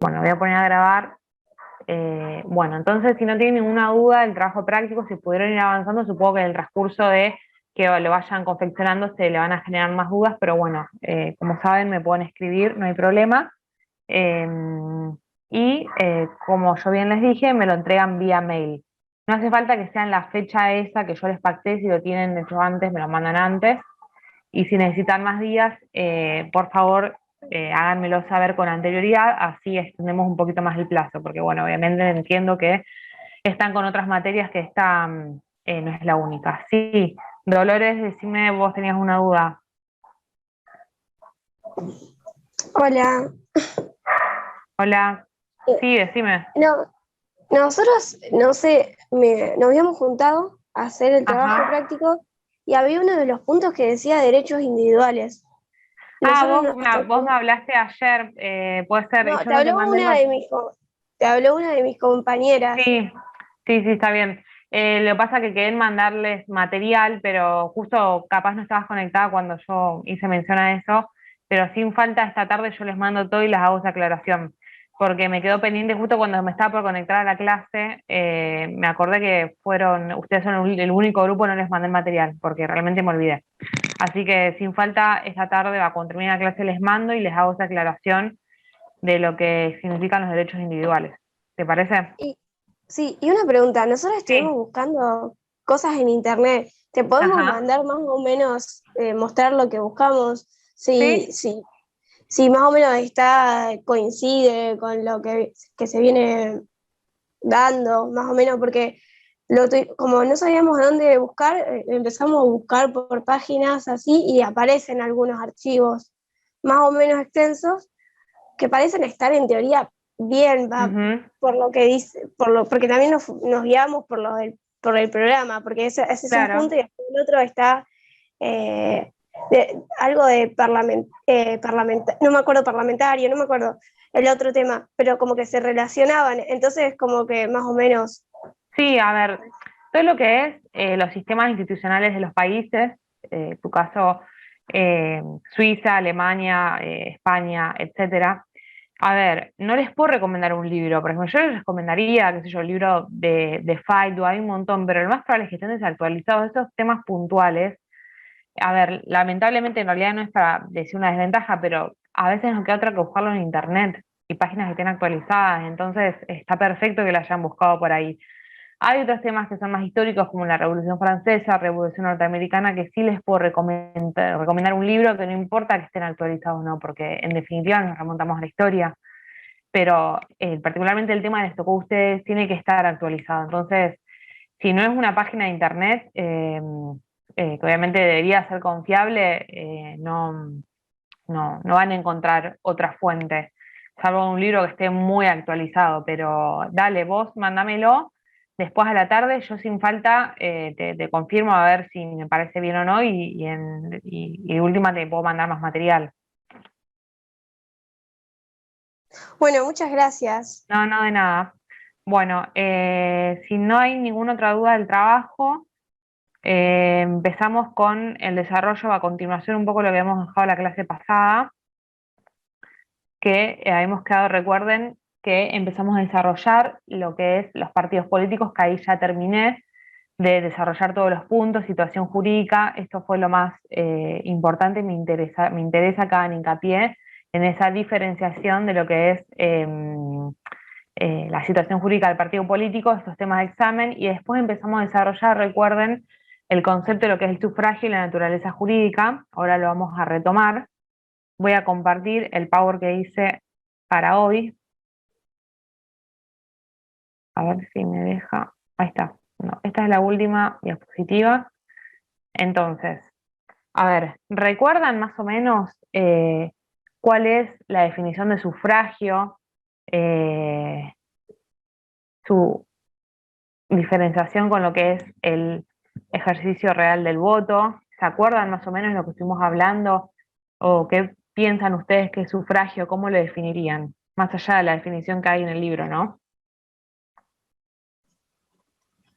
Bueno, voy a poner a grabar. Bueno, entonces, si no tienen ninguna duda del trabajo práctico, si pudieron ir avanzando, supongo que en el transcurso de que lo vayan confeccionando se le van a generar más dudas, pero bueno, como saben, me pueden escribir, no hay problema. Eh, como yo bien les dije, me lo entregan vía mail. No hace falta que sea en la fecha esa que yo les pacté, si lo tienen hecho antes, me lo mandan antes. Y si necesitan más días, por favor, háganmelo saber con anterioridad, así extendemos un poquito más el plazo, porque bueno, obviamente entiendo que están con otras materias que esta no es la única. Sí, Dolores, decime, vos tenías una duda. Hola. Hola, Eh, sí, decime. No, nosotros, no sé, nos habíamos juntado a hacer el trabajo Ajá. práctico y había uno de los puntos que decía derechos individuales. Ah, Nosotros nos vos me tocó, hablaste ayer, puede ser, y no, yo no te mandé el te habló una de mis compañeras. Sí, sí, está bien. Lo que pasa es que quedé en mandarles material, pero justo capaz no estabas conectada cuando yo hice mención a eso, pero sin falta esta tarde yo les mando todo y les hago esa aclaración, porque me quedó pendiente justo cuando me estaba por conectar a la clase, me acordé que ustedes son el único grupo, no les mandé el material, porque realmente me olvidé. Así que sin falta esta tarde, cuando termine la clase les mando y les hago esa aclaración de lo que significan los derechos individuales. ¿Te parece? Y, sí, y una pregunta, nosotros estuvimos Sí. buscando cosas en internet. ¿Te podemos Ajá. mandar más o menos, mostrar lo que buscamos? Sí, Si más o menos coincide con lo que se viene dando, más o menos, porque como no sabíamos dónde buscar, empezamos a buscar por páginas así y aparecen algunos archivos más o menos extensos que parecen estar en teoría bien, va, ujú, por lo que dice, porque también nos guiamos por el programa, porque ese es un punto claro. y después el otro está eh, algo de no me acuerdo, parlamentario, no me acuerdo el otro tema, pero como que se relacionaban, entonces como que más o menos. Sí, a ver, todo lo que es los sistemas institucionales de los países, tu caso, eh, Suiza, Alemania, España, etcétera. A ver, no les puedo recomendar un libro, por ejemplo, yo les recomendaría, qué sé yo, el libro de Faido, hay un montón, pero lo más probable es que estén desactualizados esos temas puntuales. A ver, lamentablemente en realidad no es para decir una desventaja, pero a veces no queda otra que buscarlo en internet y páginas que estén actualizadas, entonces está perfecto que la hayan buscado por ahí. Hay otros temas que son más históricos, como la Revolución Francesa, Revolución Norteamericana, que sí les puedo recomendar un libro que no importa que estén actualizados o no, porque en definitiva nos remontamos a la historia, pero particularmente el tema que les tocó a ustedes tiene que estar actualizado. Entonces, si no es una página de internet, que obviamente debería ser confiable, no van a encontrar otra fuente, salvo un libro que esté muy actualizado, pero dale, vos mándamelo, después a la tarde yo sin falta te confirmo a ver si me parece bien o no y de última te puedo mandar más material. Bueno, muchas gracias. No, no de nada. Bueno, si no hay ninguna otra duda del trabajo, empezamos con el desarrollo a continuación, un poco lo que habíamos dejado la clase pasada, que habíamos quedado, recuerden, que empezamos a desarrollar lo que es los partidos políticos, que ahí ya terminé de desarrollar todos los puntos, situación jurídica, esto fue lo más importante, me interesa acá en hincapié en esa diferenciación de lo que es la situación jurídica del partido político, estos temas de examen, y después empezamos a desarrollar, recuerden, el concepto de lo que es el sufragio y la naturaleza jurídica, ahora lo vamos a retomar. Voy a compartir el Power que hice para hoy. A ver si me deja. Ahí está. No, esta es la última diapositiva. Entonces, a ver, ¿recuerdan más o menos cuál es la definición de sufragio? Eh, su diferenciación con lo que es el ejercicio real del voto. ¿Se acuerdan más o menos de lo que estuvimos hablando? ¿O qué piensan ustedes que es sufragio? ¿Cómo lo definirían? Más allá de la definición que hay en el libro, ¿no?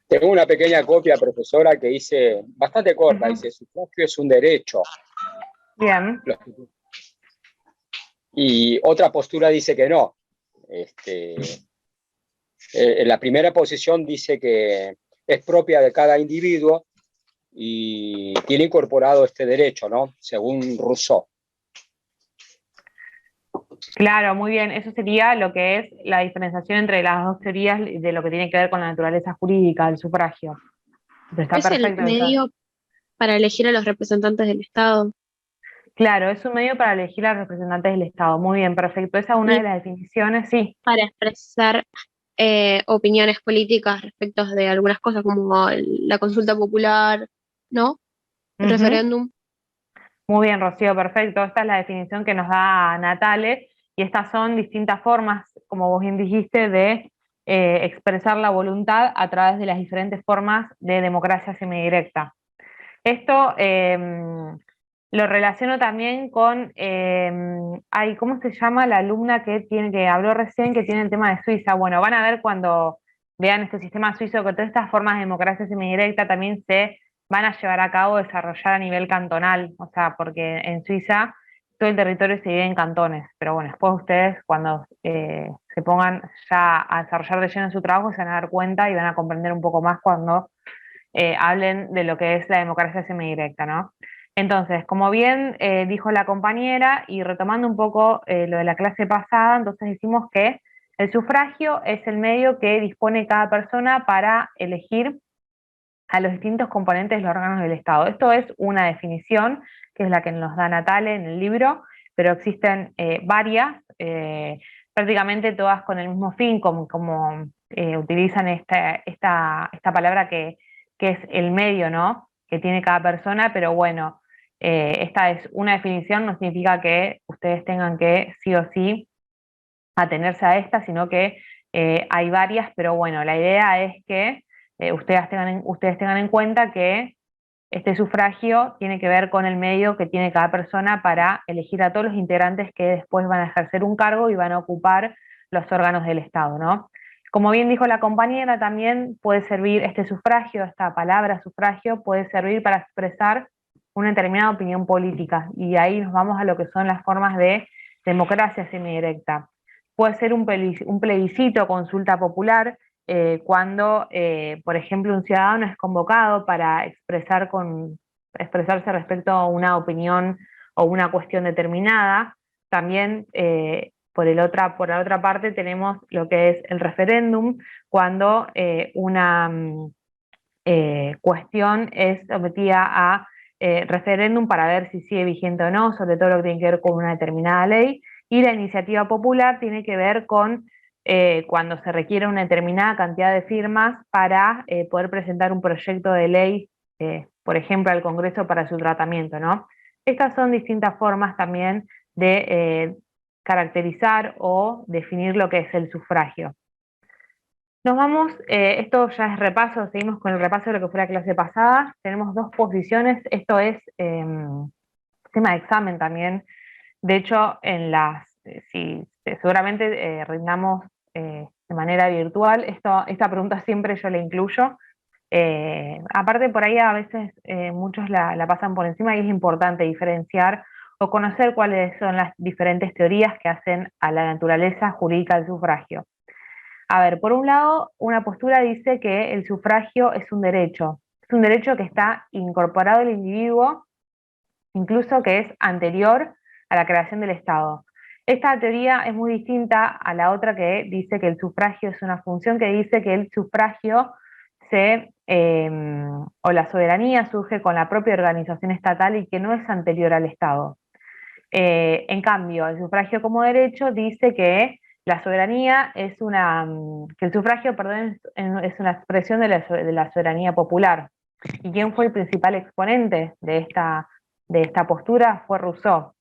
Tengo una pequeña copia, profesora, que dice, bastante corta, Ujú. dice, sufragio es un derecho. Bien. Y otra postura dice que no. La primera posición dice que es propia de cada individuo y tiene incorporado este derecho, ¿no? Según Rousseau. Claro, muy bien. Eso sería lo que es la diferenciación entre las dos teorías de lo que tiene que ver con la naturaleza jurídica del sufragio. Pero está Es el perfecto eso. medio para elegir a los representantes del Estado. Claro, es un medio para elegir a representantes del Estado. Muy bien, perfecto. Esa es una Y de las definiciones, sí. para expresar opiniones políticas respecto de algunas cosas como la consulta popular, ¿no? El Ujú. referéndum. Muy bien, Rocío, perfecto. Esta es la definición que nos da Natale y estas son distintas formas, como vos bien dijiste, de expresar la voluntad a través de las diferentes formas de democracia semidirecta. Esto lo relaciono también con, ¿cómo se llama la alumna que habló recién, que tiene el tema de Suiza? Bueno, van a ver cuando vean este sistema suizo que todas estas formas de democracia semidirecta también se van a llevar a cabo, desarrollar a nivel cantonal, o sea, porque en Suiza todo el territorio se divide en cantones, pero bueno, después ustedes cuando se pongan ya a desarrollar de lleno su trabajo se van a dar cuenta y van a comprender un poco más cuando hablen de lo que es la democracia semidirecta, ¿no? Entonces, como bien dijo la compañera, y retomando un poco lo de la clase pasada, entonces decimos que el sufragio es el medio que dispone cada persona para elegir a los distintos componentes de los órganos del Estado. Esto es una definición, que es la que nos da Natale en el libro, pero existen varias, prácticamente todas con el mismo fin, como utilizan esta palabra que es el medio, ¿no? Que tiene cada persona, pero bueno, esta es una definición, no significa que ustedes tengan que sí o sí atenerse a esta, sino que hay varias, pero bueno, la idea es que ustedes tengan en cuenta que este sufragio tiene que ver con el medio que tiene cada persona para elegir a todos los integrantes que después van a ejercer un cargo y van a ocupar los órganos del Estado, ¿no? Como bien dijo la compañera, también puede servir este sufragio, esta palabra sufragio, puede servir para expresar una determinada opinión política. Y ahí nos vamos a lo que son las formas de democracia semidirecta. Puede ser un plebiscito, consulta popular, cuando, por ejemplo, un ciudadano es convocado para expresarse respecto a una opinión o una cuestión determinada. También, por la otra parte, tenemos lo que es el referéndum, cuando una cuestión es sometida a referéndum para ver si sigue vigente o no, sobre todo lo que tiene que ver con una determinada ley, y la iniciativa popular tiene que ver con cuando se requiere una determinada cantidad de firmas para poder presentar un proyecto de ley, por ejemplo, al Congreso para su tratamiento, ¿no? Estas son distintas formas también de caracterizar o definir lo que es el sufragio. Nos vamos, esto ya es repaso, seguimos con el repaso de lo que fue la clase pasada. Tenemos dos posiciones, esto es tema de examen también. De hecho, seguramente rindamos de manera virtual, esta pregunta siempre yo la incluyo. Aparte, por ahí a veces muchos la pasan por encima y es importante diferenciar o conocer cuáles son las diferentes teorías que hacen a la naturaleza jurídica del sufragio. A ver, por un lado, una postura dice que el sufragio es un derecho que está incorporado al individuo, incluso que es anterior a la creación del Estado. Esta teoría es muy distinta a la otra que dice que el sufragio es una función, que dice que el sufragio o la soberanía surge con la propia organización estatal y que no es anterior al Estado. En cambio, el sufragio como derecho dice que la soberanía que el sufragio, perdón, es una expresión de la soberanía popular. ¿Y quién fue el principal exponente de esta postura? Fue Rousseau.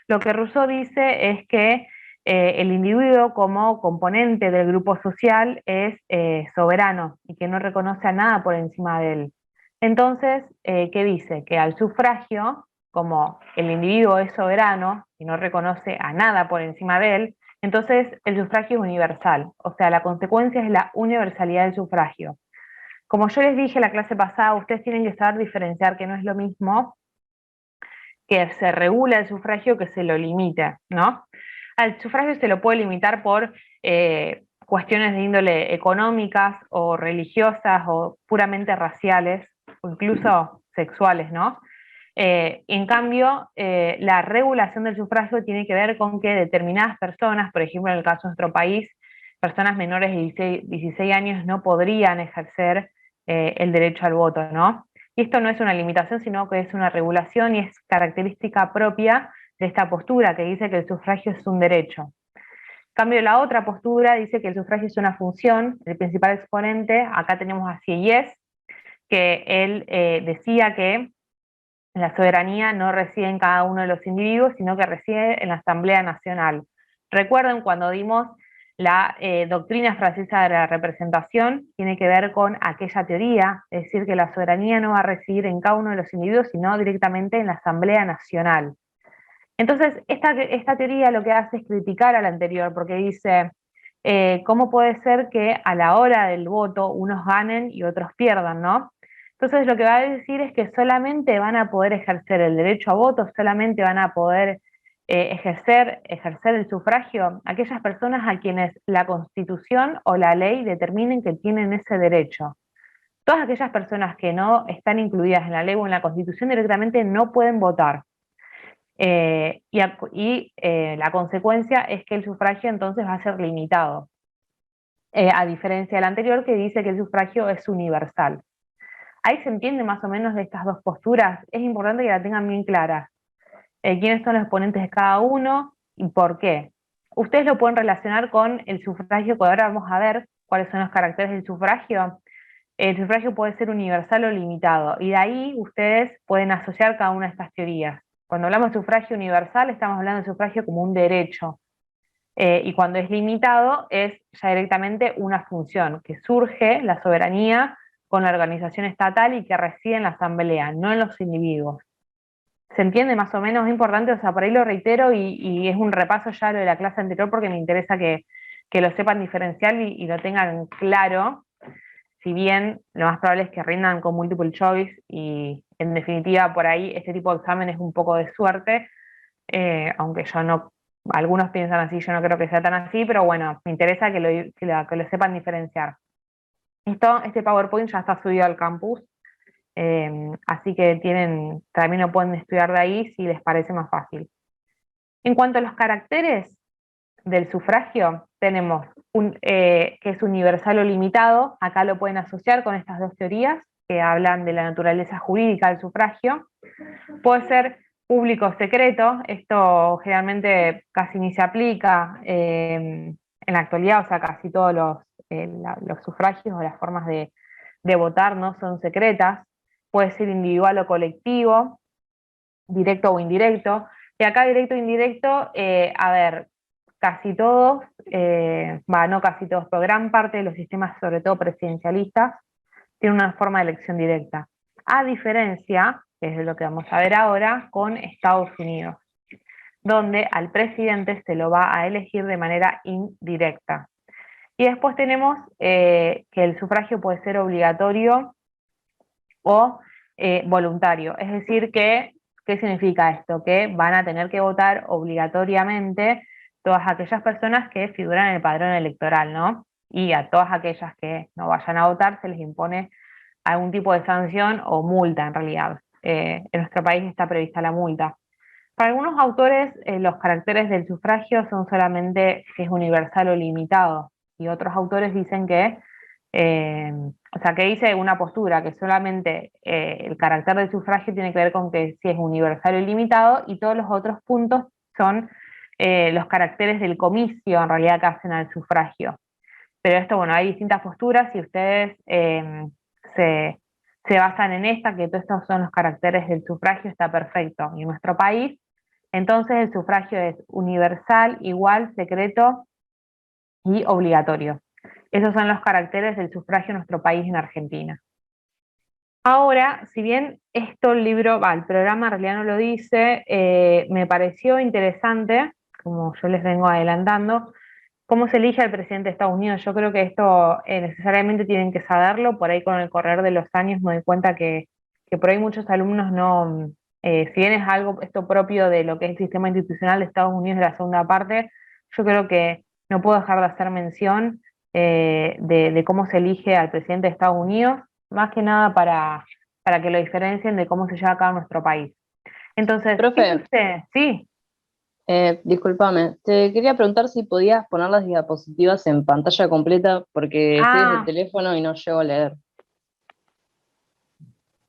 Lo que Rousseau dice es que el individuo como componente del grupo social es soberano y que no reconoce a nada por encima de él. Entonces, ¿qué dice? Que al sufragio, como el individuo es soberano y no reconoce a nada por encima de él, entonces el sufragio es universal, o sea, la consecuencia es la universalidad del sufragio. Como yo les dije la clase pasada, ustedes tienen que saber diferenciar que no es lo mismo que se regula el sufragio que se lo limita, ¿no? Al sufragio se lo puede limitar por cuestiones de índole económicas o religiosas o puramente raciales o incluso sexuales, ¿no? En cambio, la regulación del sufragio tiene que ver con que determinadas personas, por ejemplo en el caso de nuestro país, personas menores de 16 años no podrían ejercer el derecho al voto, ¿no? Y esto no es una limitación, sino que es una regulación y es característica propia de esta postura que dice que el sufragio es un derecho. En cambio, la otra postura dice que el sufragio es una función. El principal exponente, acá tenemos a Sieyès, que él decía que la soberanía no reside en cada uno de los individuos, sino que reside en la Asamblea Nacional. Recuerden cuando dimos la doctrina francesa de la representación, tiene que ver con aquella teoría, es decir, que la soberanía no va a residir en cada uno de los individuos, sino directamente en la Asamblea Nacional. Entonces, esta teoría lo que hace es criticar a la anterior, porque dice, ¿cómo puede ser que a la hora del voto unos ganen y otros pierdan, ¿no? Entonces lo que va a decir es que solamente van a poder ejercer el derecho a voto, solamente van a poder ejercer el sufragio aquellas personas a quienes la Constitución o la ley determinen que tienen ese derecho. Todas aquellas personas que no están incluidas en la ley o en la Constitución directamente no pueden votar. La consecuencia es que el sufragio entonces va a ser limitado, a diferencia del anterior que dice que el sufragio es universal. Ahí se entiende más o menos de estas dos posturas. Es importante que la tengan bien clara. ¿Quiénes son los exponentes de cada uno y por qué? Ustedes lo pueden relacionar con el sufragio, que ahora vamos a ver cuáles son los caracteres del sufragio. El sufragio puede ser universal o limitado, y de ahí ustedes pueden asociar cada una de estas teorías. Cuando hablamos de sufragio universal, estamos hablando de sufragio como un derecho. Y cuando es limitado, es ya directamente una función, que surge la soberanía con la organización estatal y que reside en la asamblea, no en los individuos. ¿Se entiende más o menos? Es importante, o sea, por ahí lo reitero y es un repaso ya lo de la clase anterior porque me interesa que lo sepan diferenciar y lo tengan claro, si bien lo más probable es que rindan con multiple choice y en definitiva por ahí este tipo de examen es un poco de suerte, aunque yo no, algunos piensan así, yo no creo que sea tan así, pero bueno, me interesa que lo sepan diferenciar. Este PowerPoint ya está subido al campus, así que también lo pueden estudiar de ahí si les parece más fácil. En cuanto a los caracteres del sufragio, tenemos que es universal o limitado, acá lo pueden asociar con estas dos teorías que hablan de la naturaleza jurídica del sufragio. Puede ser público o secreto, esto generalmente casi ni se aplica en la actualidad, o sea, casi todos los sufragios o las formas de votar no son secretas. Puede ser individual o colectivo, directo o indirecto. Y acá directo e indirecto, a ver, casi todos, no casi todos, pero gran parte de los sistemas, sobre todo presidencialistas, tienen una forma de elección directa. A diferencia, que es lo que vamos a ver ahora, con Estados Unidos, donde al presidente se lo va a elegir de manera indirecta. Y después tenemos que el sufragio puede ser obligatorio o voluntario. Es decir, ¿qué significa esto? Que van a tener que votar obligatoriamente todas aquellas personas que figuran en el padrón electoral, ¿no? Y a todas aquellas que no vayan a votar se les impone algún tipo de sanción o multa en realidad. En nuestro país está prevista la multa. Para algunos autores, los caracteres del sufragio son solamente que es universal o limitado, y otros autores dicen que que dice una postura, que solamente el carácter del sufragio tiene que ver con que si es universal o ilimitado, y todos los otros puntos son los caracteres del comicio, en realidad, que hacen al sufragio. Pero esto, bueno, hay distintas posturas, y ustedes se basan en esta, que todos estos son los caracteres del sufragio, está perfecto. Y en nuestro país, entonces el sufragio es universal, igual, secreto y obligatorio. Esos son los caracteres del sufragio en nuestro país, en Argentina. Ahora, si bien el programa en realidad no lo dice, me pareció interesante, como yo les vengo adelantando, cómo se elige al presidente de Estados Unidos. Yo creo que esto necesariamente tienen que saberlo. Por ahí con el correr de los años me doy cuenta que por ahí muchos alumnos no, si bien es algo esto propio de lo que es el sistema institucional de Estados Unidos de la segunda parte, yo creo que no puedo dejar de hacer mención de cómo se elige al presidente de Estados Unidos, más que nada para que lo diferencien de cómo se lleva a cabo en nuestro país. Entonces, Profe, sí, discúlpame, te quería preguntar si podías poner las diapositivas en pantalla completa porque estoy desde el ah, teléfono y no llego a leer.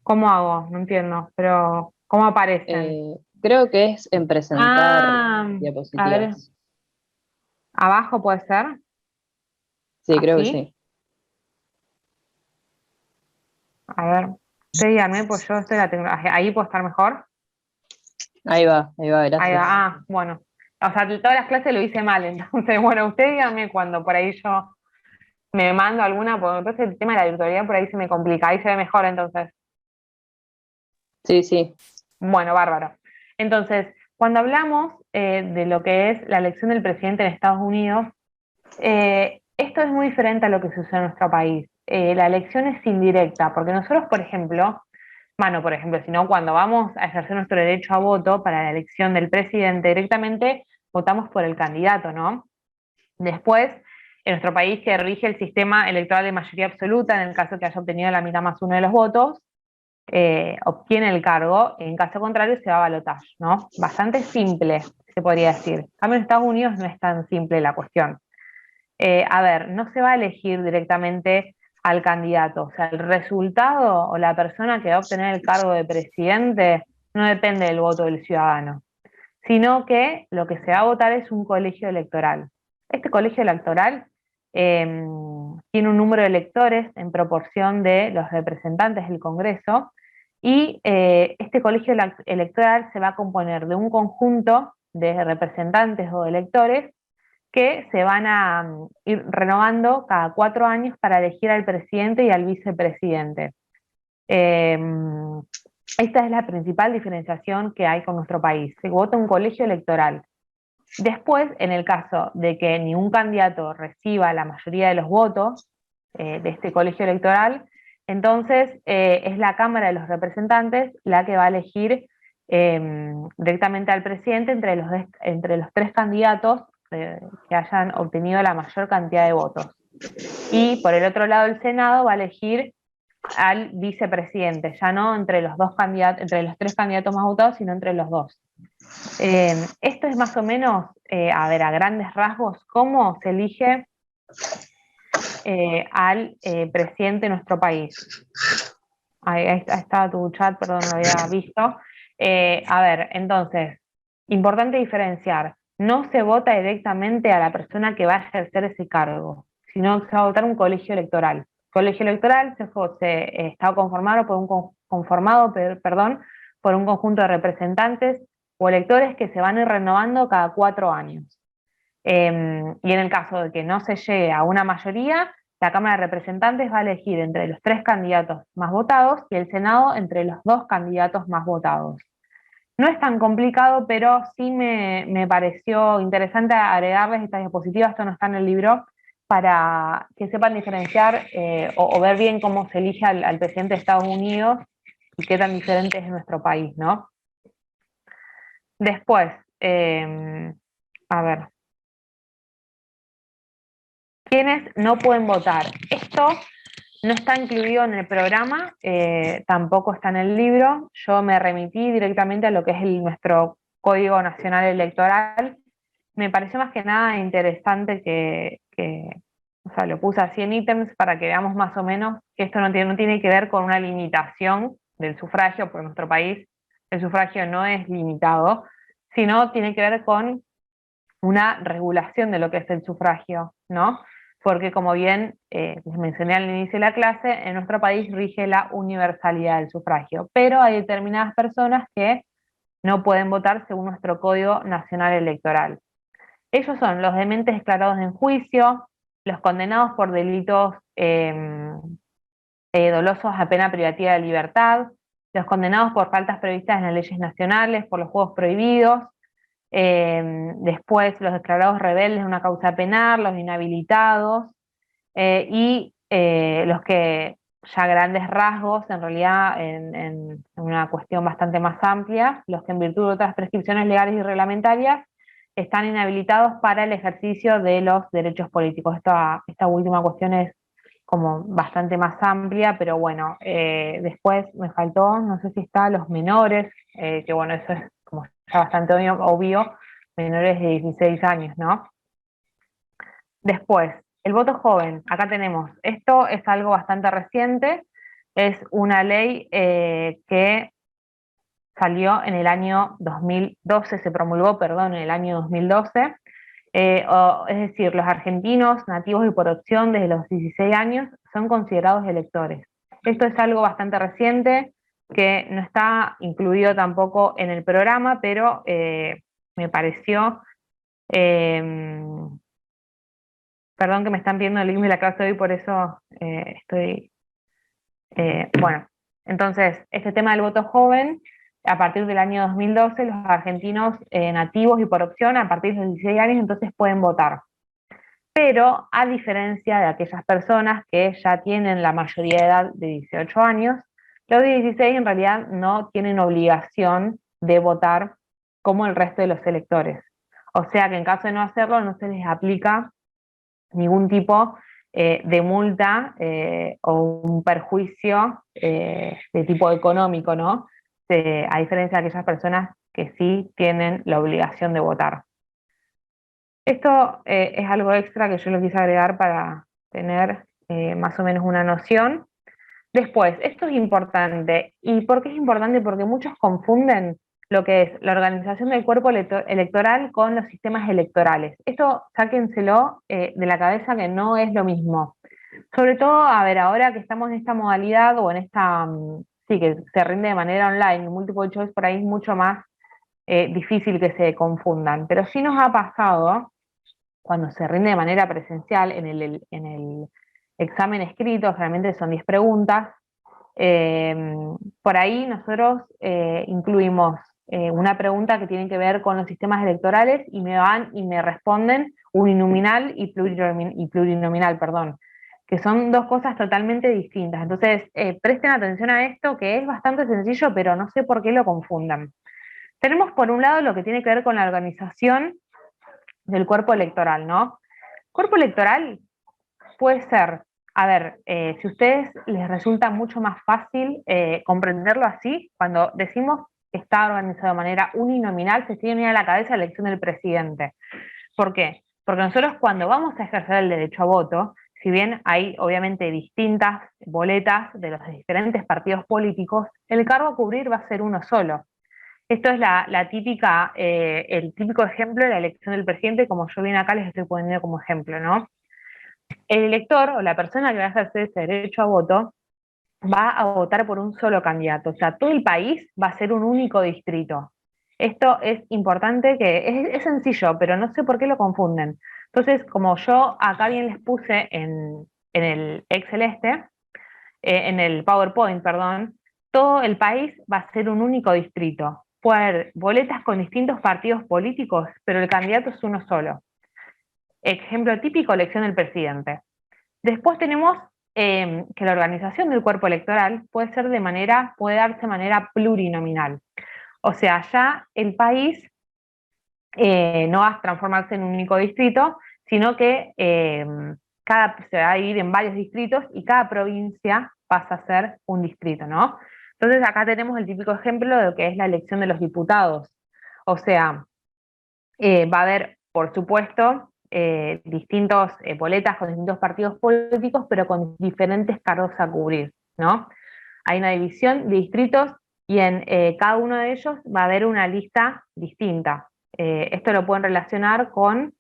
¿cómo hago? No entiendo, pero ¿cómo aparecen? Creo que es en presentar Ah, a ver, diapositivas. abajo puede ser, Sí, creo que así, sí. a ver, usted dígame, pues yo estoy la tecnología, ahí puedo estar mejor. Ahí va, Ahí va, gracias. bueno. O sea, todas las clases lo hice mal, entonces, bueno, usted dígame cuando por ahí yo me mando alguna, porque entonces el tema de la virtualidad por ahí se me complica, ahí se ve mejor entonces. Sí, sí. Bueno, bárbaro. Entonces, cuando hablamos de lo que es la elección del presidente en Estados Unidos, esto es muy diferente a lo que sucede en nuestro país. La elección es indirecta, porque nosotros, por ejemplo, bueno, por ejemplo, sino cuando vamos a ejercer nuestro derecho a voto para la elección del presidente, directamente votamos por el candidato, ¿no? Después, en nuestro país que rige el sistema electoral de mayoría absoluta, en el caso que haya obtenido la mitad más uno de los votos, obtiene el cargo, en caso contrario se va a balotaje, ¿no? Bastante simple, se podría decir. En cambio, en Estados Unidos no es tan simple la cuestión. A ver, no se va a elegir directamente al candidato, o sea, el resultado o la persona que va a obtener el cargo de presidente no depende del voto del ciudadano, sino que lo que se va a votar es un colegio electoral. Este colegio electoral tiene un número de electores en proporción de los representantes del Congreso y este colegio electoral se va a componer de un conjunto de representantes o electores que se van a ir renovando cada 4 años para elegir al presidente y al vicepresidente. Eh, Esta es la principal diferenciación que hay con nuestro país. Se vota un colegio electoral. Después, en el caso de que ningún candidato reciba la mayoría de los votos de este colegio electoral, entonces es la Cámara de los Representantes la que va a elegir directamente al presidente entre los tres candidatos que hayan obtenido la mayor cantidad de votos. Y por el otro lado, el Senado va a elegir al vicepresidente, ya no entre los dos candidatos, entre los tres candidatos más votados, sino entre los dos. Esto es más o menos, a ver, a grandes rasgos, cómo se elige al presidente de nuestro país. Ahí estaba tu chat, perdón, no lo había visto. A ver, entonces, importante diferenciar, no se vota directamente a la persona que va a ejercer ese cargo, sino que se va a votar un colegio electoral. El colegio electoral está conformado por un conjunto de representantes o electores que se van a ir renovando cada 4 años. Y en el caso de que no se llegue a una mayoría, la Cámara de Representantes va a elegir entre los tres candidatos más votados y el Senado entre los dos candidatos más votados. No es tan complicado, pero sí me pareció interesante agregarles estas diapositivas, esto no está en el libro, para que sepan diferenciar o ver bien cómo se elige al presidente de Estados Unidos y qué tan diferente es nuestro país, ¿no? Después, a ver, ¿quiénes no pueden votar? Esto no está incluido en el programa, tampoco está en el libro. Yo me remití directamente a lo que es nuestro Código Nacional Electoral. Me pareció más que nada interesante o sea, lo puse así en ítems para que veamos más o menos que esto no tiene que ver con una limitación del sufragio, porque en nuestro país el sufragio no es limitado, sino tiene que ver con una regulación de lo que es el sufragio, ¿no? Porque como bien les mencioné al inicio de la clase, en nuestro país rige la universalidad del sufragio, pero hay determinadas personas que no pueden votar según nuestro Código Nacional Electoral. Ellos son los dementes declarados en juicio, los condenados por delitos dolosos a pena privativa de libertad, los condenados por faltas previstas en las leyes nacionales, por los juegos prohibidos, después los declarados rebeldes de una causa penal, los inhabilitados, y los que ya a grandes rasgos, en realidad en una cuestión bastante más amplia, los que en virtud de otras prescripciones legales y reglamentarias están inhabilitados para el ejercicio de los derechos políticos. Esta última cuestión es como bastante más amplia, pero bueno, después me faltó, no sé si está los menores, que bueno, eso es como ya bastante obvio, menores de 16 años, ¿no? Después, el voto joven, acá tenemos, esto es algo bastante reciente, es una ley que salió en el año 2012, se promulgó, perdón, en el año 2012, es decir, los argentinos nativos y por opción desde los 16 años son considerados electores. Esto es algo bastante reciente, que no está incluido tampoco en el programa, pero me pareció... perdón que me están pidiendo el link de la clase de hoy, por eso estoy... bueno, entonces, este tema del voto joven, a partir del año 2012, los argentinos nativos y por opción, a partir de los 16 años, entonces pueden votar. Pero, a diferencia de aquellas personas que ya tienen la mayoría de edad de 18 años, los de 16 en realidad no tienen obligación de votar como el resto de los electores. O sea que en caso de no hacerlo, no se les aplica ningún tipo de multa o un perjuicio de tipo económico, ¿no? A diferencia de aquellas personas que sí tienen la obligación de votar. Esto es algo extra que yo lo quise agregar para tener más o menos una noción. Después, esto es importante. ¿Y por qué es importante? Porque muchos confunden lo que es la organización del cuerpo electoral con los sistemas electorales. Esto sáquenselo de la cabeza, que no es lo mismo. Sobre todo, a ver, ahora que estamos en esta modalidad o en esta, sí, que se rinde de manera online, multiple choice, por ahí es mucho más difícil que se confundan. Pero sí nos ha pasado, cuando se rinde de manera presencial, en el examen escrito, generalmente son 10 preguntas, por ahí nosotros incluimos una pregunta que tiene que ver con los sistemas electorales y me van y me responden uninominal y plurinominal, perdón, que son dos cosas totalmente distintas. Entonces, presten atención a esto, que es bastante sencillo, pero no sé por qué lo confundan. Tenemos por un lado lo que tiene que ver con la organización del cuerpo electoral, ¿no? Cuerpo electoral puede ser, a ver, si a ustedes les resulta mucho más fácil comprenderlo así, cuando decimos que está organizado de manera uninominal, se tiene a la cabeza la elección del presidente. ¿Por qué? Porque nosotros cuando vamos a ejercer el derecho a voto, si bien hay obviamente distintas boletas de los diferentes partidos políticos, el cargo a cubrir va a ser uno solo. Esto es el típico ejemplo de la elección del presidente, como yo bien acá les estoy poniendo como ejemplo, ¿no? El elector o la persona que va a ejercer ese derecho a voto va a votar por un solo candidato, o sea, todo el país va a ser un único distrito. Esto es importante, que es sencillo, pero no sé por qué lo confunden. Entonces, como yo acá bien les puse en el Excel en el PowerPoint, perdón, todo el país va a ser un único distrito. Puede haber boletas con distintos partidos políticos, pero el candidato es uno solo. Ejemplo típico, elección del presidente. Después tenemos que la organización del cuerpo electoral puede darse de manera plurinominal. O sea, ya el país no va a transformarse en un único distrito, sino que se va a dividir en varios distritos y cada provincia pasa a ser un distrito, ¿no? Entonces acá tenemos el típico ejemplo de lo que es la elección de los diputados. O sea, va a haber, por supuesto, distintos boletas con distintos partidos políticos, pero con diferentes cargos a cubrir, ¿no? Hay una división de distritos y en cada uno de ellos va a haber una lista distinta. Esto lo pueden relacionar con,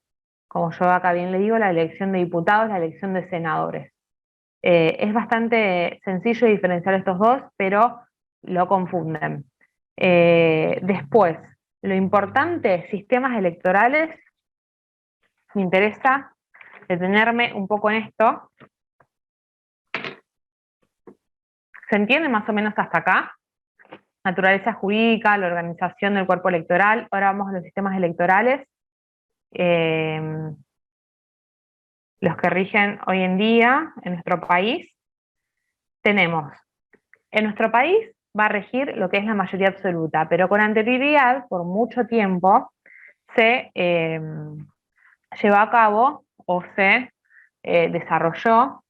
como yo acá bien le digo, la elección de diputados, la elección de senadores. Es bastante sencillo diferenciar estos dos, pero lo confunden. Después, lo importante, sistemas electorales, me interesa detenerme un poco en esto. ¿Se entiende más o menos hasta acá? Naturaleza jurídica, la organización del cuerpo electoral. Ahora vamos a los sistemas electorales, los que rigen hoy en día en nuestro país. Tenemos, en nuestro país va a regir lo que es la mayoría absoluta, pero con anterioridad, por mucho tiempo, se llevó a cabo o se desarrolló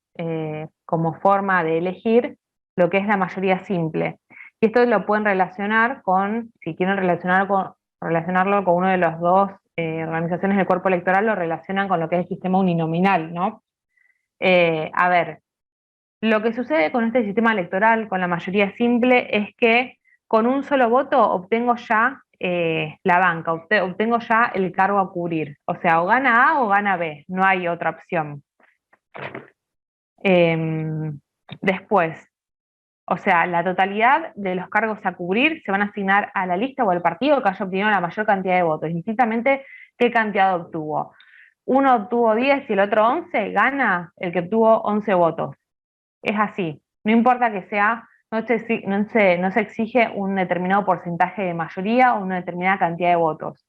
como forma de elegir lo que es la mayoría simple. Y esto lo pueden relacionar con, si quieren relacionarlo con uno de los dos organizaciones del cuerpo electoral, lo relacionan con lo que es el sistema uninominal, ¿no? A ver, lo que sucede con este sistema electoral, con la mayoría simple, es que con un solo voto obtengo ya la banca, obtengo ya el cargo a cubrir. O sea, o gana A o gana B, no hay otra opción. Después, o sea, la totalidad de los cargos a cubrir se van a asignar a la lista o al partido que haya obtenido la mayor cantidad de votos, indistintamente qué cantidad obtuvo. Uno obtuvo 10 y el otro 11, gana el que obtuvo 11 votos. Es así, no importa que sea, no se exige un determinado porcentaje de mayoría o una determinada cantidad de votos.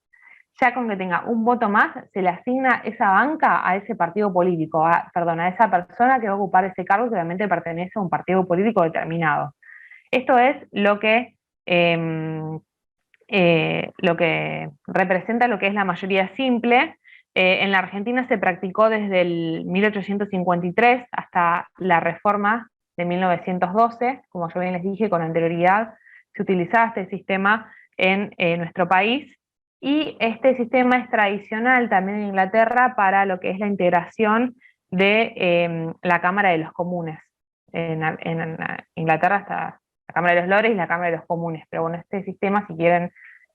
Ya con que tenga un voto más, se le asigna esa banca a ese partido político, a esa persona que va a ocupar ese cargo que realmente pertenece a un partido político determinado. Esto es lo que representa lo que es la mayoría simple. En la Argentina se practicó desde el 1853 hasta la reforma de 1912, como yo bien les dije, con anterioridad se utilizaba este sistema en nuestro país, y este sistema es tradicional también en Inglaterra para lo que es la integración de la Cámara de los Comunes. En Inglaterra está la Cámara de los Lores y la Cámara de los Comunes, pero bueno, este sistema, si quieren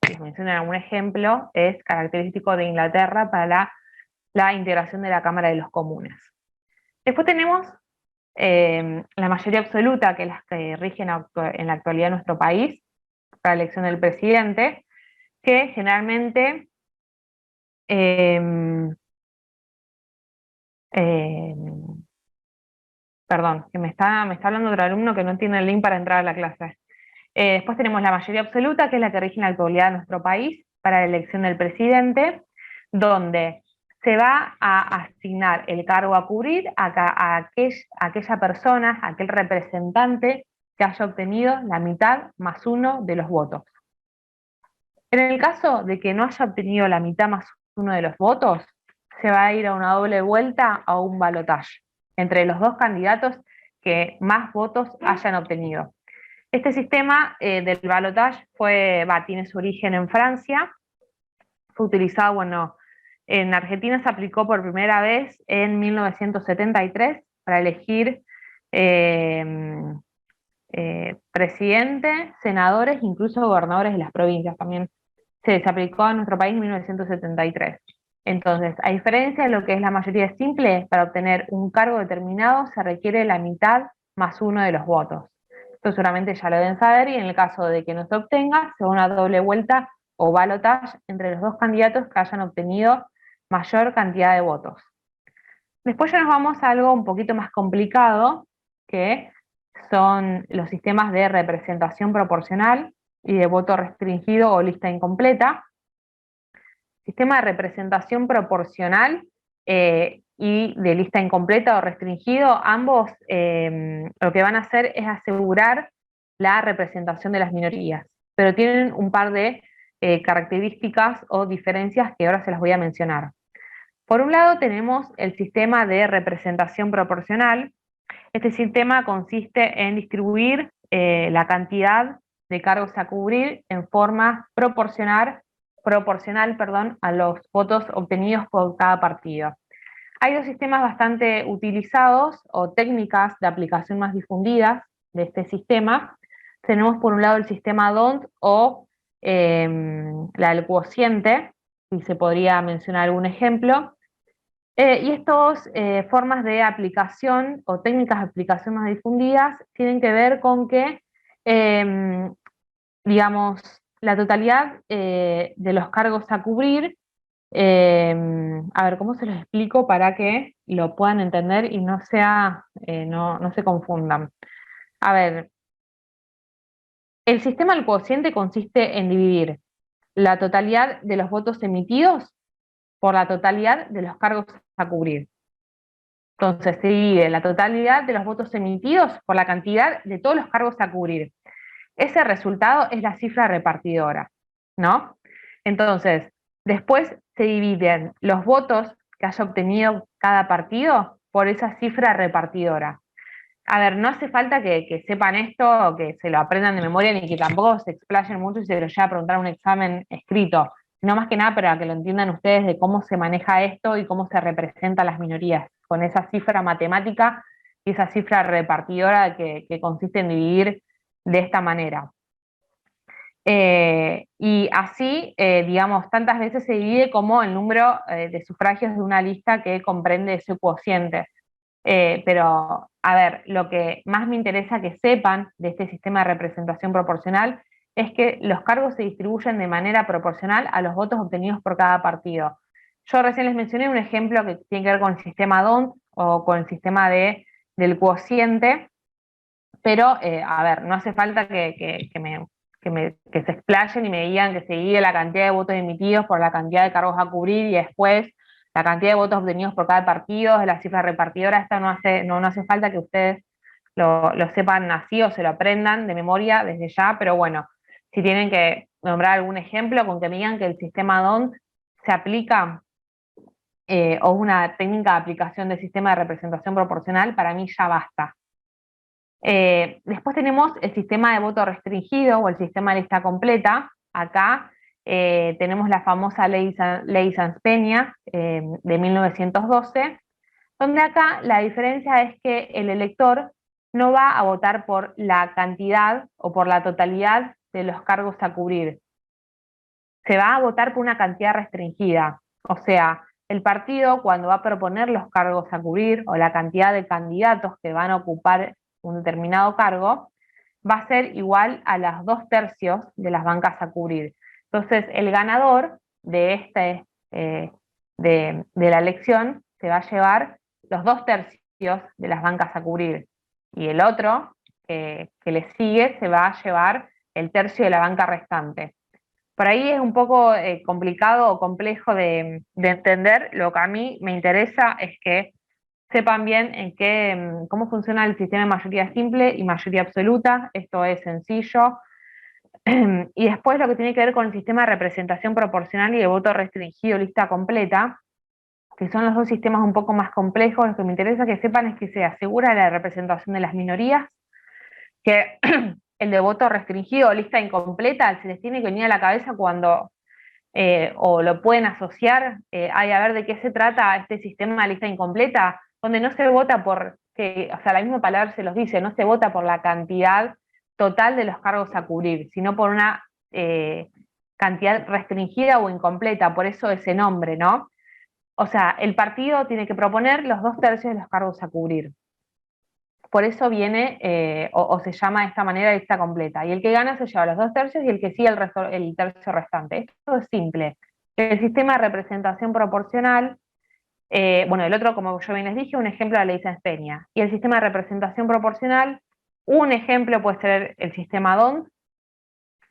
les menciono algún ejemplo, es característico de Inglaterra para la integración de la Cámara de los Comunes. Después tenemos la mayoría absoluta, que es la que rigen en la actualidad en nuestro país, para la elección del presidente, que generalmente perdón, que me está hablando otro alumno que no tiene el link para entrar a la clase. Después tenemos la mayoría absoluta, que es la que rige en la actualidad en nuestro país para la elección del presidente, donde se va a asignar el cargo a cubrir a aquella persona, a aquel representante que haya obtenido la mitad más uno de los votos. En el caso de que no haya obtenido la mitad más uno de los votos, se va a ir a una doble vuelta a un balotaje entre los dos candidatos que más votos hayan obtenido. Este sistema del balotaje tiene su origen en Francia, fue utilizado, en Argentina se aplicó por primera vez en 1973 para elegir presidente, senadores, incluso gobernadores de las provincias. También se aplicó a nuestro país en 1973. Entonces, a diferencia de lo que es la mayoría simple, para obtener un cargo determinado se requiere la mitad más uno de los votos. Esto seguramente ya lo deben saber, y en el caso de que no se obtenga, se va a una doble vuelta o balotaje entre los dos candidatos que hayan obtenido mayor cantidad de votos. Después ya nos vamos a algo un poquito más complicado, que son los sistemas de representación proporcional y de voto restringido o lista incompleta. Sistema de representación proporcional y de lista incompleta o restringido, ambos lo que van a hacer es asegurar la representación de las minorías, pero tienen un par de características o diferencias que ahora se las voy a mencionar. Por un lado tenemos el sistema de representación proporcional. Este sistema consiste en distribuir la cantidad de cargos a cubrir en forma proporcional, a los votos obtenidos por cada partido. Hay dos sistemas bastante utilizados o técnicas de aplicación más difundidas de este sistema. Tenemos por un lado el sistema D'Hondt o la del cociente, si se podría mencionar algún ejemplo. Y estas formas de aplicación o técnicas de aplicación más difundidas tienen que ver con que, digamos, la totalidad de los cargos a cubrir, a ver, ¿cómo se los explico para que lo puedan entender y no se confundan? A ver, el sistema del cociente consiste en dividir la totalidad de los votos emitidos por la totalidad de los cargos a cubrir. Entonces se divide la totalidad de los votos emitidos por la cantidad de todos los cargos a cubrir. Ese resultado es la cifra repartidora, ¿no? Entonces, Después se dividen los votos que haya obtenido cada partido por esa cifra repartidora. A ver, no hace falta que sepan esto o que se lo aprendan de memoria ni que tampoco se explayen mucho y se lo lleven a preguntar en un examen escrito, sino más que nada para que lo entiendan ustedes de cómo se maneja esto y cómo se representan las minorías, con esa cifra matemática y esa cifra repartidora que consiste en dividir de esta manera. Y así, digamos, tantas veces se divide como el número de sufragios de una lista que comprende ese cociente. Pero, a ver, lo que más me interesa que sepan de este sistema de representación proporcional es que los cargos se distribuyen de manera proporcional a los votos obtenidos por cada partido. Yo recién les mencioné un ejemplo que tiene que ver con el sistema DONT o con el sistema del cociente, pero, a ver, no hace falta que se explayen y me digan que se divide la cantidad de votos emitidos por la cantidad de cargos a cubrir y después la cantidad de votos obtenidos por cada partido, de la cifra repartidora. Esto no hace falta que ustedes lo sepan así o se lo aprendan de memoria desde ya, pero bueno, si tienen que nombrar algún ejemplo, con que me digan que el sistema DONT se aplica o una técnica de aplicación del sistema de representación proporcional, para mí ya basta. Después tenemos el sistema de voto restringido o el sistema de lista completa. Acá tenemos la famosa ley Sanz-Peña de 1912, donde acá la diferencia es que el elector no va a votar por la cantidad o por la totalidad de los cargos a cubrir. Se va a votar por una cantidad restringida. O sea, el partido cuando va a proponer los cargos a cubrir o la cantidad de candidatos que van a ocupar un determinado cargo, va a ser igual a las 2/3 de las bancas a cubrir. Entonces, el ganador de la elección se va a llevar los 2/3 de las bancas a cubrir, y el otro, que le sigue, se va a llevar el tercio de la banca restante. Por ahí es un poco complicado o complejo de entender. Lo que a mí me interesa es que sepan bien cómo funciona el sistema de mayoría simple y mayoría absoluta. Esto es sencillo. Y después lo que tiene que ver con el sistema de representación proporcional y de voto restringido, lista completa, que son los dos sistemas un poco más complejos. Lo que me interesa que sepan es que se asegura la representación de las minorías, que el de voto restringido o lista incompleta se les tiene que venir a la cabeza cuando o lo pueden asociar, a ver de qué se trata este sistema de lista incompleta, donde no se vota o sea, la misma palabra se los dice, no se vota por la cantidad total de los cargos a cubrir, sino por una cantidad restringida o incompleta, por eso ese nombre, ¿no? O sea, el partido tiene que proponer los 2/3 de los cargos a cubrir. Por eso viene, o se llama de esta manera lista completa. Y el que gana se lleva los 2/3 y el que sigue el tercio restante. Esto es simple. El sistema de representación proporcional, bueno, el otro, como yo bien les dije, un ejemplo de la ley Sanz-Peña. Y el sistema de representación proporcional, un ejemplo puede ser el sistema DONT,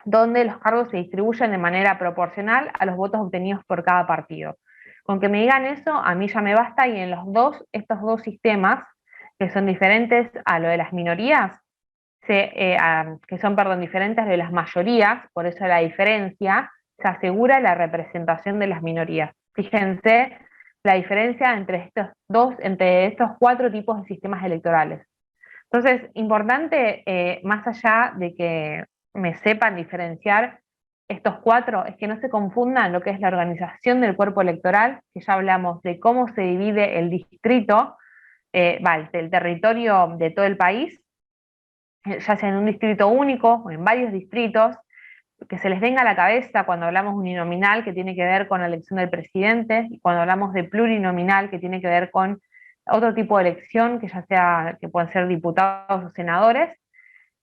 donde los cargos se distribuyen de manera proporcional a los votos obtenidos por cada partido. Con que me digan eso, a mí ya me basta, y en estos dos sistemas, que son diferentes a lo de las minorías, que son, diferentes de las mayorías, por eso la diferencia, se asegura la representación de las minorías. Fíjense la diferencia entre estos 4 tipos de sistemas electorales. Entonces, importante, más allá de que me sepan diferenciar estos 4, es que no se confundan lo que es la organización del cuerpo electoral, que ya hablamos de cómo se divide el distrito, del territorio de todo el país, ya sea en un distrito único o en varios distritos, que se les venga a la cabeza cuando hablamos uninominal, que tiene que ver con la elección del presidente, y cuando hablamos de plurinominal, que tiene que ver con otro tipo de elección, que pueden ser diputados o senadores.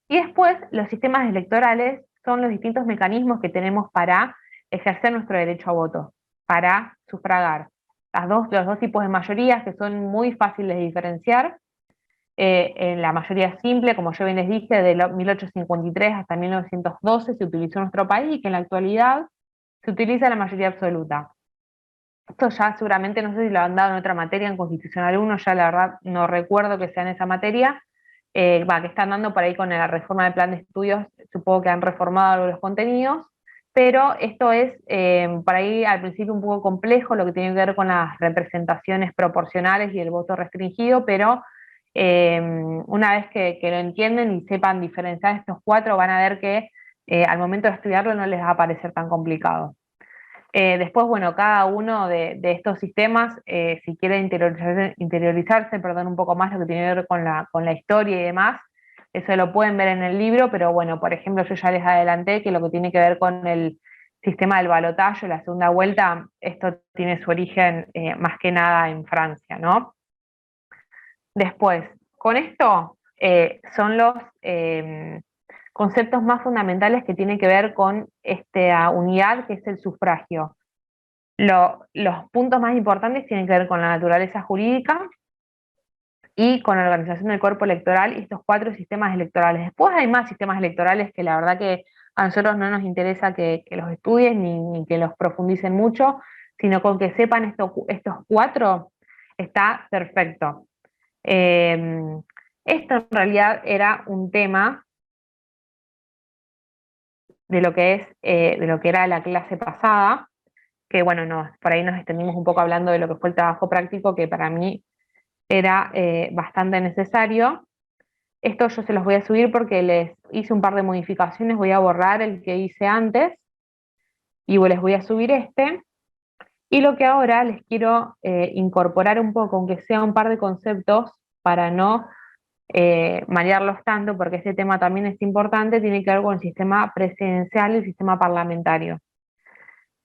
Y después, los sistemas electorales son los distintos mecanismos que tenemos para ejercer nuestro derecho a voto, para sufragar. Los dos tipos de mayorías que son muy fáciles de diferenciar. En la mayoría simple, como yo bien les dije, de 1853 hasta 1912 se utilizó en nuestro país, y que en la actualidad se utiliza la mayoría absoluta. Esto ya seguramente, no sé si lo han dado en otra materia, en Constitucional 1, ya la verdad no recuerdo que sea en esa materia, que están dando por ahí con la reforma del plan de estudios, supongo que han reformado algo los contenidos, pero esto es por ahí al principio un poco complejo, lo que tiene que ver con las representaciones proporcionales y el voto restringido, pero una vez que lo entienden y sepan diferenciar estos cuatro, van a ver que al momento de estudiarlo no les va a parecer tan complicado. Después, bueno, cada uno de estos sistemas, si quiere interiorizarse, perdón, un poco más lo que tiene que ver con la historia y demás, eso lo pueden ver en el libro, pero bueno, por ejemplo, yo ya les adelanté que lo que tiene que ver con el sistema del balotaje, la segunda vuelta, esto tiene su origen más que nada en Francia, ¿no? Después, con esto son los conceptos más fundamentales que tienen que ver con esta unidad que es el sufragio. Los puntos más importantes tienen que ver con la naturaleza jurídica y con la organización del cuerpo electoral y estos cuatro sistemas electorales. Después hay más sistemas electorales que la verdad que a nosotros no nos interesa que los estudien ni que los profundicen mucho, sino con que sepan estos cuatro está perfecto. Esto en realidad era un tema de lo que de lo que era la clase pasada, que bueno, por ahí nos extendimos un poco hablando de lo que fue el trabajo práctico, que para mí era bastante necesario. Esto yo se los voy a subir porque les hice un par de modificaciones, voy a borrar el que hice antes y les voy a subir este. Y lo que ahora les quiero incorporar un poco, aunque sea un par de conceptos, para no marearlos tanto, porque este tema también es importante, tiene que ver con el sistema presidencial y el sistema parlamentario.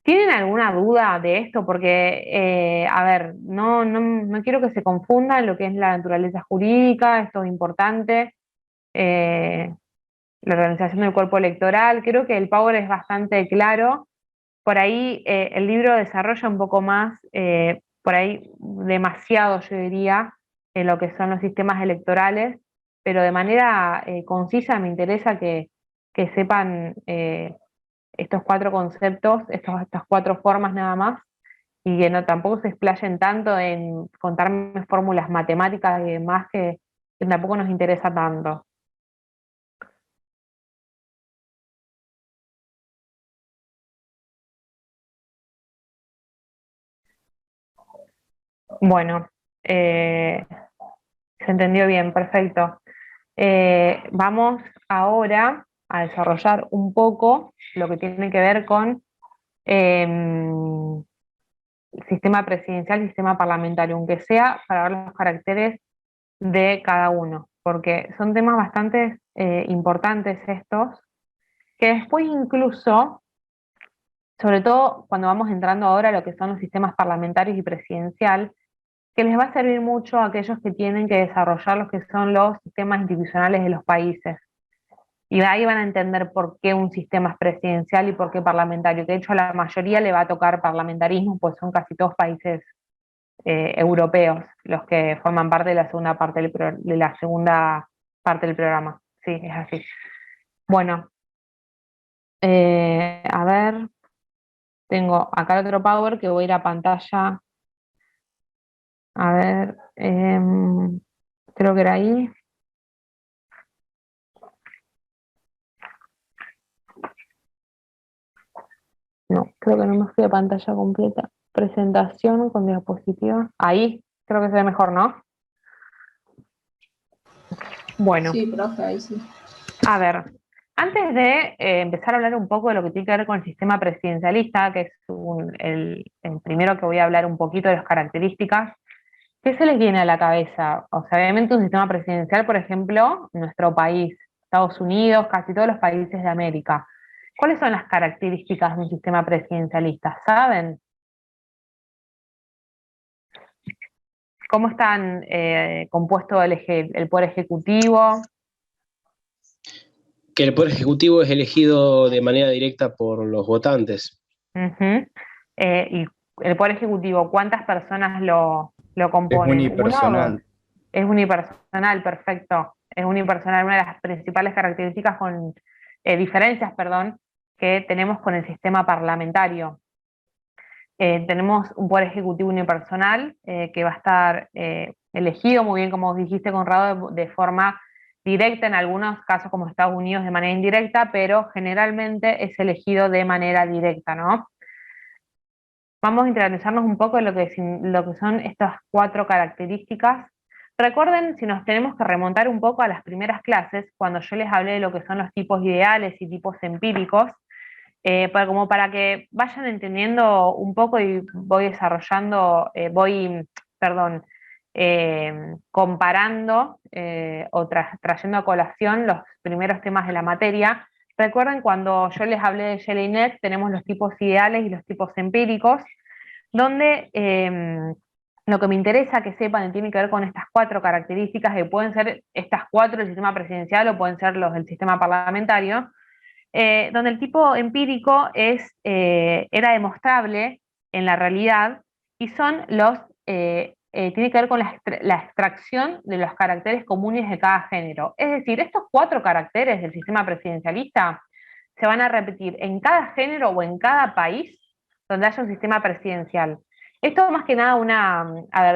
¿Tienen alguna duda de esto? Porque, a ver, no quiero que se confundan lo que es la naturaleza jurídica, esto es importante, la organización del cuerpo electoral, creo que el Power es bastante claro, por ahí el libro desarrolla un poco más, por ahí demasiado yo diría, en lo que son los sistemas electorales, pero de manera concisa me interesa que sepan estos cuatro conceptos, estas cuatro formas nada más, y que no tampoco se explayen tanto en contarme fórmulas matemáticas y demás que tampoco nos interesa tanto. Bueno, se entendió bien, perfecto. Vamos ahora a desarrollar un poco lo que tiene que ver con sistema presidencial y sistema parlamentario, aunque sea para ver los caracteres de cada uno, porque son temas bastante importantes estos, que después incluso, sobre todo cuando vamos entrando ahora a lo que son los sistemas parlamentarios y presidencial, que les va a servir mucho a aquellos que tienen que desarrollar los que son los sistemas institucionales de los países. Y ahí van a entender por qué un sistema es presidencial y por qué parlamentario, que de hecho a la mayoría le va a tocar parlamentarismo, pues son casi todos países europeos los que forman parte de la segunda parte de la segunda parte del programa. Sí, es así. Bueno, a ver, tengo acá el otro Power que voy a ir a pantalla. A ver, creo que era ahí. No, creo que no me fui a pantalla completa. Presentación con diapositiva. Ahí, creo que se ve mejor, ¿no? Bueno. Sí, profe, ahí sí. A ver, antes de empezar a hablar un poco de lo que tiene que ver con el sistema presidencialista, que es el primero que voy a hablar un poquito de las características, ¿qué se les viene a la cabeza? O sea, obviamente un sistema presidencial, por ejemplo, nuestro país, Estados Unidos, casi todos los países de América. ¿Cuáles son las características de un sistema presidencialista? ¿Saben? ¿Cómo están compuesto el Poder Ejecutivo? Que el Poder Ejecutivo es elegido de manera directa por los votantes. Uh-huh. Y el Poder Ejecutivo, ¿cuántas personas lo componen? Es unipersonal. ¿Uno o dos? Es unipersonal, perfecto. Es unipersonal, una de las principales características diferencias, perdón, que tenemos con el sistema parlamentario. Tenemos un Poder Ejecutivo unipersonal que va a estar elegido, muy bien como dijiste, Conrado, de forma directa, en algunos casos como Estados Unidos de manera indirecta, pero generalmente es elegido de manera directa, ¿no? Vamos a interiorizarnos un poco en lo que son estas 4 características. Recuerden, si nos tenemos que remontar un poco a las primeras clases, cuando yo les hablé de lo que son los tipos ideales y tipos empíricos, como para que vayan entendiendo un poco y voy desarrollando, comparando o trayendo a colación los primeros temas de la materia. Recuerden cuando yo les hablé de Jelinek, tenemos los tipos ideales y los tipos empíricos, donde lo que me interesa que sepan tiene que ver con estas 4 características, que pueden ser estas 4 del sistema presidencial o pueden ser los del sistema parlamentario, donde el tipo empírico era demostrable en la realidad y son tiene que ver con la extracción de los caracteres comunes de cada género. Es decir, estos 4 caracteres del sistema presidencialista se van a repetir en cada género o en cada país donde haya un sistema presidencial. Esto más que nada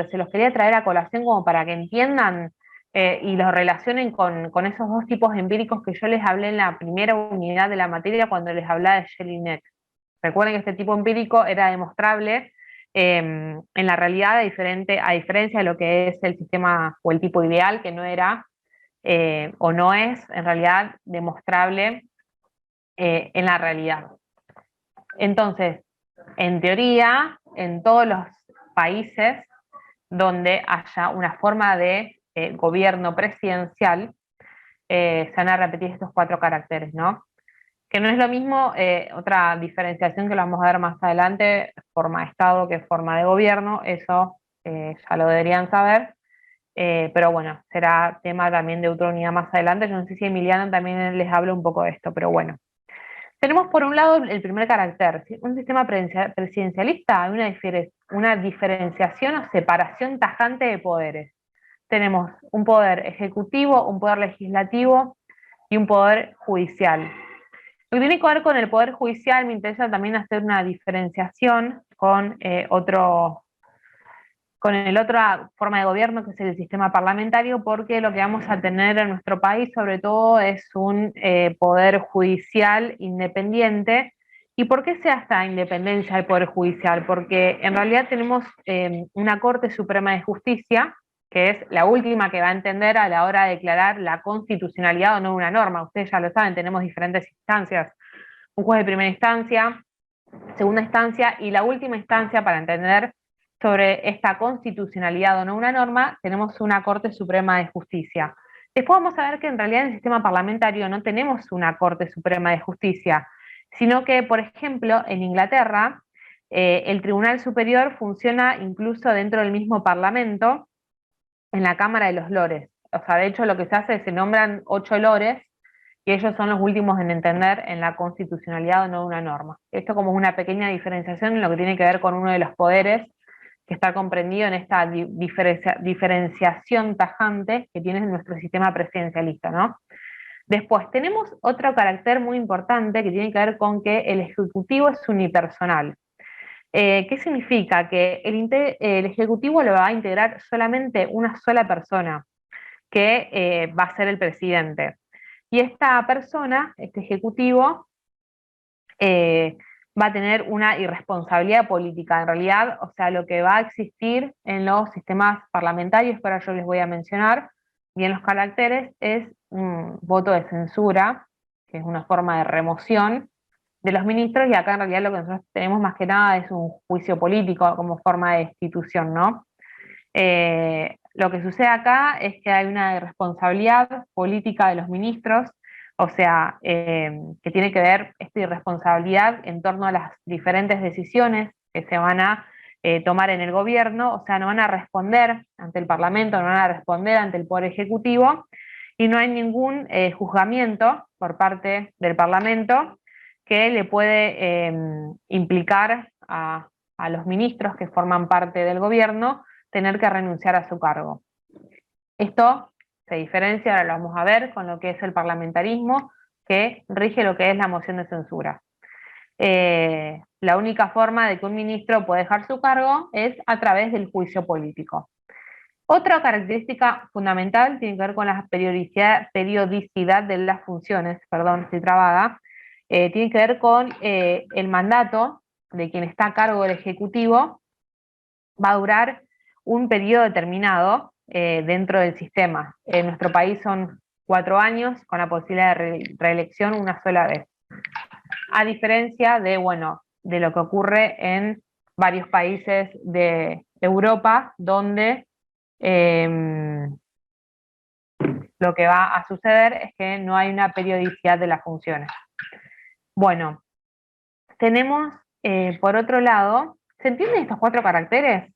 se los quería traer a colación como para que entiendan y los relacionen con esos 2 tipos empíricos que yo les hablé en la primera unidad de la materia cuando les hablaba de Jelinek. Recuerden que este tipo empírico era demostrable en la realidad, a diferencia de lo que es el sistema o el tipo ideal, que no era o no es en realidad demostrable en la realidad. Entonces, en teoría, en todos los países donde haya una forma de gobierno presidencial, se van a repetir estos 4 caracteres, ¿no? Que no es lo mismo, otra diferenciación que lo vamos a ver más adelante, forma de Estado que forma de gobierno, eso ya lo deberían saber, pero bueno, será tema también de otra unidad más adelante. Yo no sé si Emiliano también les habla un poco de esto, pero bueno. Tenemos por un lado el primer carácter, ¿sí? Un sistema presidencialista, hay una diferenciación o separación tajante de poderes. Tenemos un poder ejecutivo, un poder legislativo y un poder judicial. Lo que tiene que ver con el poder judicial, me interesa también hacer una diferenciación con la otra forma de gobierno, que es el sistema parlamentario, porque lo que vamos a tener en nuestro país, sobre todo, es un poder judicial independiente. ¿Y por qué se da esta independencia del poder judicial? Porque en realidad tenemos una Corte Suprema de Justicia, que es la última que va a entender a la hora de declarar la constitucionalidad o no de una norma. Ustedes ya lo saben, tenemos diferentes instancias. Un juez de primera instancia, segunda instancia y la última instancia para entender sobre esta constitucionalidad o no una norma, tenemos una Corte Suprema de Justicia. Después vamos a ver que en realidad en el sistema parlamentario no tenemos una Corte Suprema de Justicia, sino que, por ejemplo, en Inglaterra, el Tribunal Superior funciona incluso dentro del mismo Parlamento, en la Cámara de los Lores. O sea, de hecho lo que se hace es se nombran 8 lores, y ellos son los últimos en entender en la constitucionalidad o no de una norma. Esto como una pequeña diferenciación en lo que tiene que ver con uno de los poderes que está comprendido en esta diferenciación tajante que tiene nuestro sistema presidencialista, ¿no? Después, tenemos otro carácter muy importante que tiene que ver con que el Ejecutivo es unipersonal. ¿Qué significa? Que el Ejecutivo lo va a integrar solamente una sola persona, que va a ser el presidente. Y esta persona, este Ejecutivo, va a tener una irresponsabilidad política. En realidad, o sea, lo que va a existir en los sistemas parlamentarios, que ahora yo les voy a mencionar, y en los caracteres, es un voto de censura, que es una forma de remoción de los ministros, y acá en realidad lo que nosotros tenemos más que nada es un juicio político como forma de destitución, ¿no? Lo que sucede acá es que hay una irresponsabilidad política de los ministros, o sea, que tiene que ver esta irresponsabilidad en torno a las diferentes decisiones que se van a tomar en el gobierno, o sea, no van a responder ante el Parlamento, no van a responder ante el Poder Ejecutivo, y no hay ningún juzgamiento por parte del Parlamento que le puede implicar a los ministros que forman parte del gobierno tener que renunciar a su cargo. Esto se diferencia, ahora lo vamos a ver, con lo que es el parlamentarismo, que rige lo que es la moción de censura. La única forma de que un ministro pueda dejar su cargo es a través del juicio político. Otra característica fundamental tiene que ver con la periodicidad de las funciones, perdón, estoy trabada, tiene que ver con el mandato de quien está a cargo del Ejecutivo, va a durar un periodo determinado dentro del sistema. En nuestro país son 4 años, con la posibilidad de reelección una sola vez. A diferencia de, bueno, de lo que ocurre en varios países de Europa, donde lo que va a suceder es que no hay una periodicidad de las funciones. Bueno, tenemos, por otro lado, ¿se entienden estos 4 caracteres?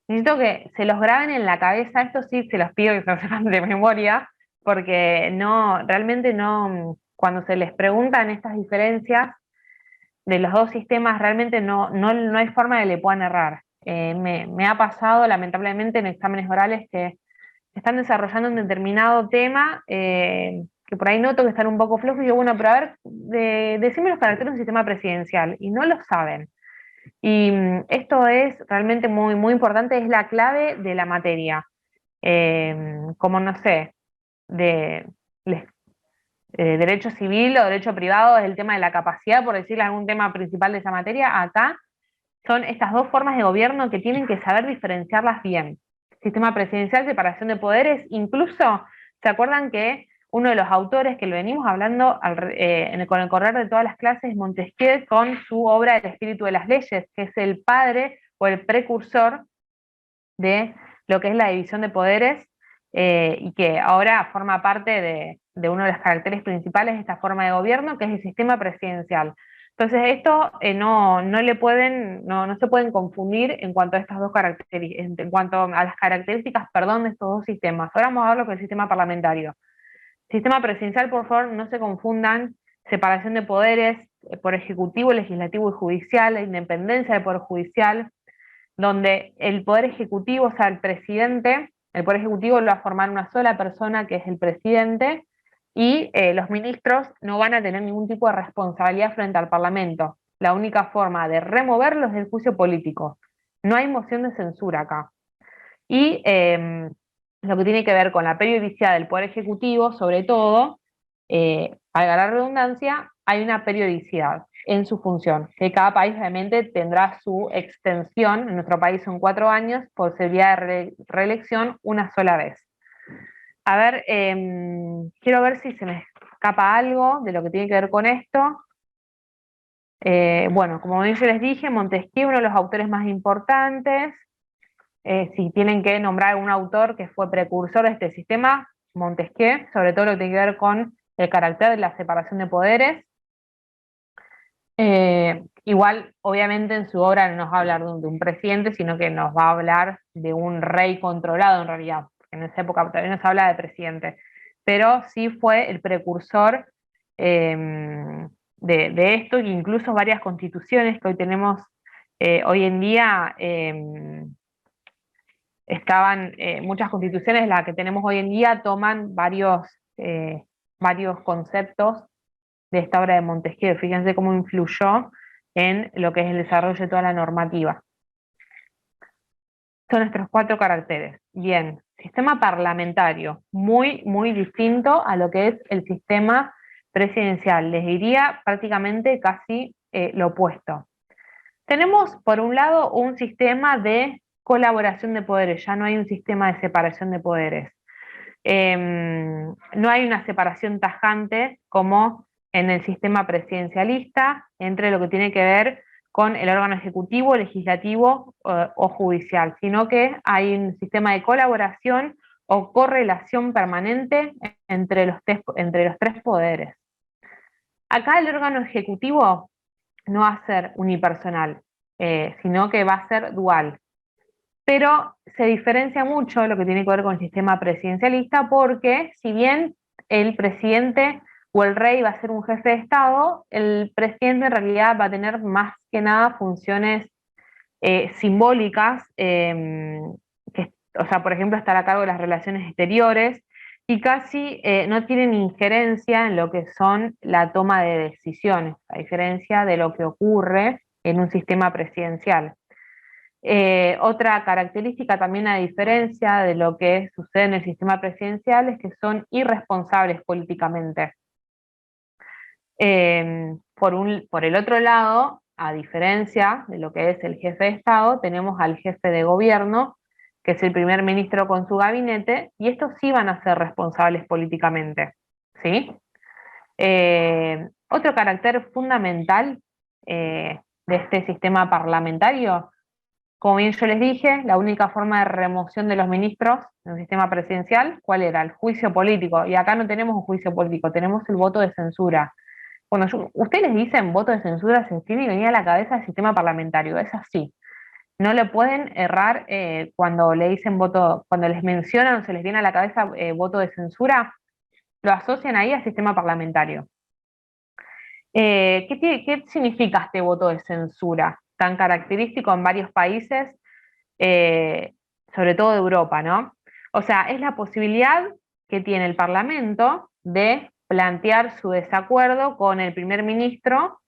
Necesito que se los graben en la cabeza, esto sí se los pido que se los sepan de memoria, porque no, realmente no, cuando se les preguntan estas diferencias de los dos sistemas, realmente no hay forma de que le puedan errar. Me ha pasado, lamentablemente, en exámenes orales que están desarrollando un determinado tema, que por ahí noto que están un poco flojos, y digo, bueno, pero a ver, decime los caracteres de un sistema presidencial, y no lo saben. Y esto es realmente muy, muy importante, es la clave de la materia. Como no sé, de derecho civil o derecho privado es el tema de la capacidad, por decirle algún tema principal de esa materia, acá son estas dos formas de gobierno que tienen que saber diferenciarlas bien. Sistema presidencial, separación de poderes, incluso, ¿se acuerdan que uno de los autores que lo venimos hablando con el correr de todas las clases, Montesquieu, con su obra El espíritu de las leyes, que es el padre o el precursor de lo que es la división de poderes, y que ahora forma parte de uno de los caracteres principales de esta forma de gobierno, que es el sistema presidencial. Entonces esto no se pueden confundir en cuanto a estas dos características, en cuanto a las características, perdón, de estos dos sistemas. Ahora vamos a ver lo que es el sistema parlamentario. Sistema presidencial, por favor, no se confundan, separación de poderes por ejecutivo, legislativo y judicial, la independencia del poder judicial, donde el poder ejecutivo, o sea, el presidente, el poder ejecutivo lo va a formar una sola persona, que es el presidente, y los ministros no van a tener ningún tipo de responsabilidad frente al Parlamento. La única forma de removerlos es el juicio político. No hay moción de censura acá. Y lo que tiene que ver con la periodicidad del Poder Ejecutivo, sobre todo, valga la redundancia, hay una periodicidad en su función, que cada país obviamente tendrá su extensión. En nuestro país son 4 años, posibilidad de reelección una sola vez. A ver, quiero ver si se me escapa algo de lo que tiene que ver con esto. Bueno, como yo les dije, Montesquieu, uno de los autores más importantes. Si tienen que nombrar un autor que fue precursor de este sistema, Montesquieu, sobre todo lo que tiene que ver con el carácter de la separación de poderes. Igual, obviamente, en su obra no nos va a hablar de un presidente, sino que nos va a hablar de un rey controlado, en realidad, porque en esa época todavía no se habla de presidente, pero sí fue el precursor de esto, e incluso varias constituciones que hoy tenemos hoy en día, muchas constituciones, las que tenemos hoy en día, toman varios conceptos de esta obra de Montesquieu. Fíjense cómo influyó en lo que es el desarrollo de toda la normativa. Son nuestros 4 caracteres. Bien, sistema parlamentario, muy, muy distinto a lo que es el sistema presidencial. Les diría prácticamente casi lo opuesto. Tenemos, por un lado, un sistema de colaboración de poderes, ya no hay un sistema de separación de poderes. No hay una separación tajante como en el sistema presidencialista entre lo que tiene que ver con el órgano ejecutivo, legislativo o judicial, sino que hay un sistema de colaboración o correlación permanente entre los 3 poderes. Acá el órgano ejecutivo no va a ser unipersonal, sino que va a ser dual. Pero se diferencia mucho lo que tiene que ver con el sistema presidencialista, porque si bien el presidente o el rey va a ser un jefe de Estado, el presidente en realidad va a tener más que nada funciones simbólicas, o sea, por ejemplo, estar a cargo de las relaciones exteriores, y casi no tienen injerencia en lo que son la toma de decisiones, a diferencia de lo que ocurre en un sistema presidencial. Otra característica también a diferencia de lo que sucede en el sistema presidencial es que son irresponsables políticamente. Por el otro lado, a diferencia de lo que es el jefe de Estado, tenemos al jefe de gobierno, que es el primer ministro con su gabinete, y estos sí van a ser responsables políticamente, ¿sí? Otro carácter fundamental de este sistema parlamentario, como bien yo les dije, la única forma de remoción de los ministros en el sistema presidencial, ¿cuál era? El juicio político, y acá no tenemos un juicio político, tenemos el voto de censura. Cuando ustedes les dicen voto de censura, se tiene que venir a la cabeza el sistema parlamentario, es así. No le pueden errar cuando le dicen voto, cuando les mencionan o se les viene a la cabeza voto de censura, lo asocian ahí al sistema parlamentario. ¿Qué significa este voto de censura? Tan característico en varios países, sobre todo de Europa, ¿no? O sea, es la posibilidad que tiene el Parlamento de plantear su desacuerdo con el primer ministro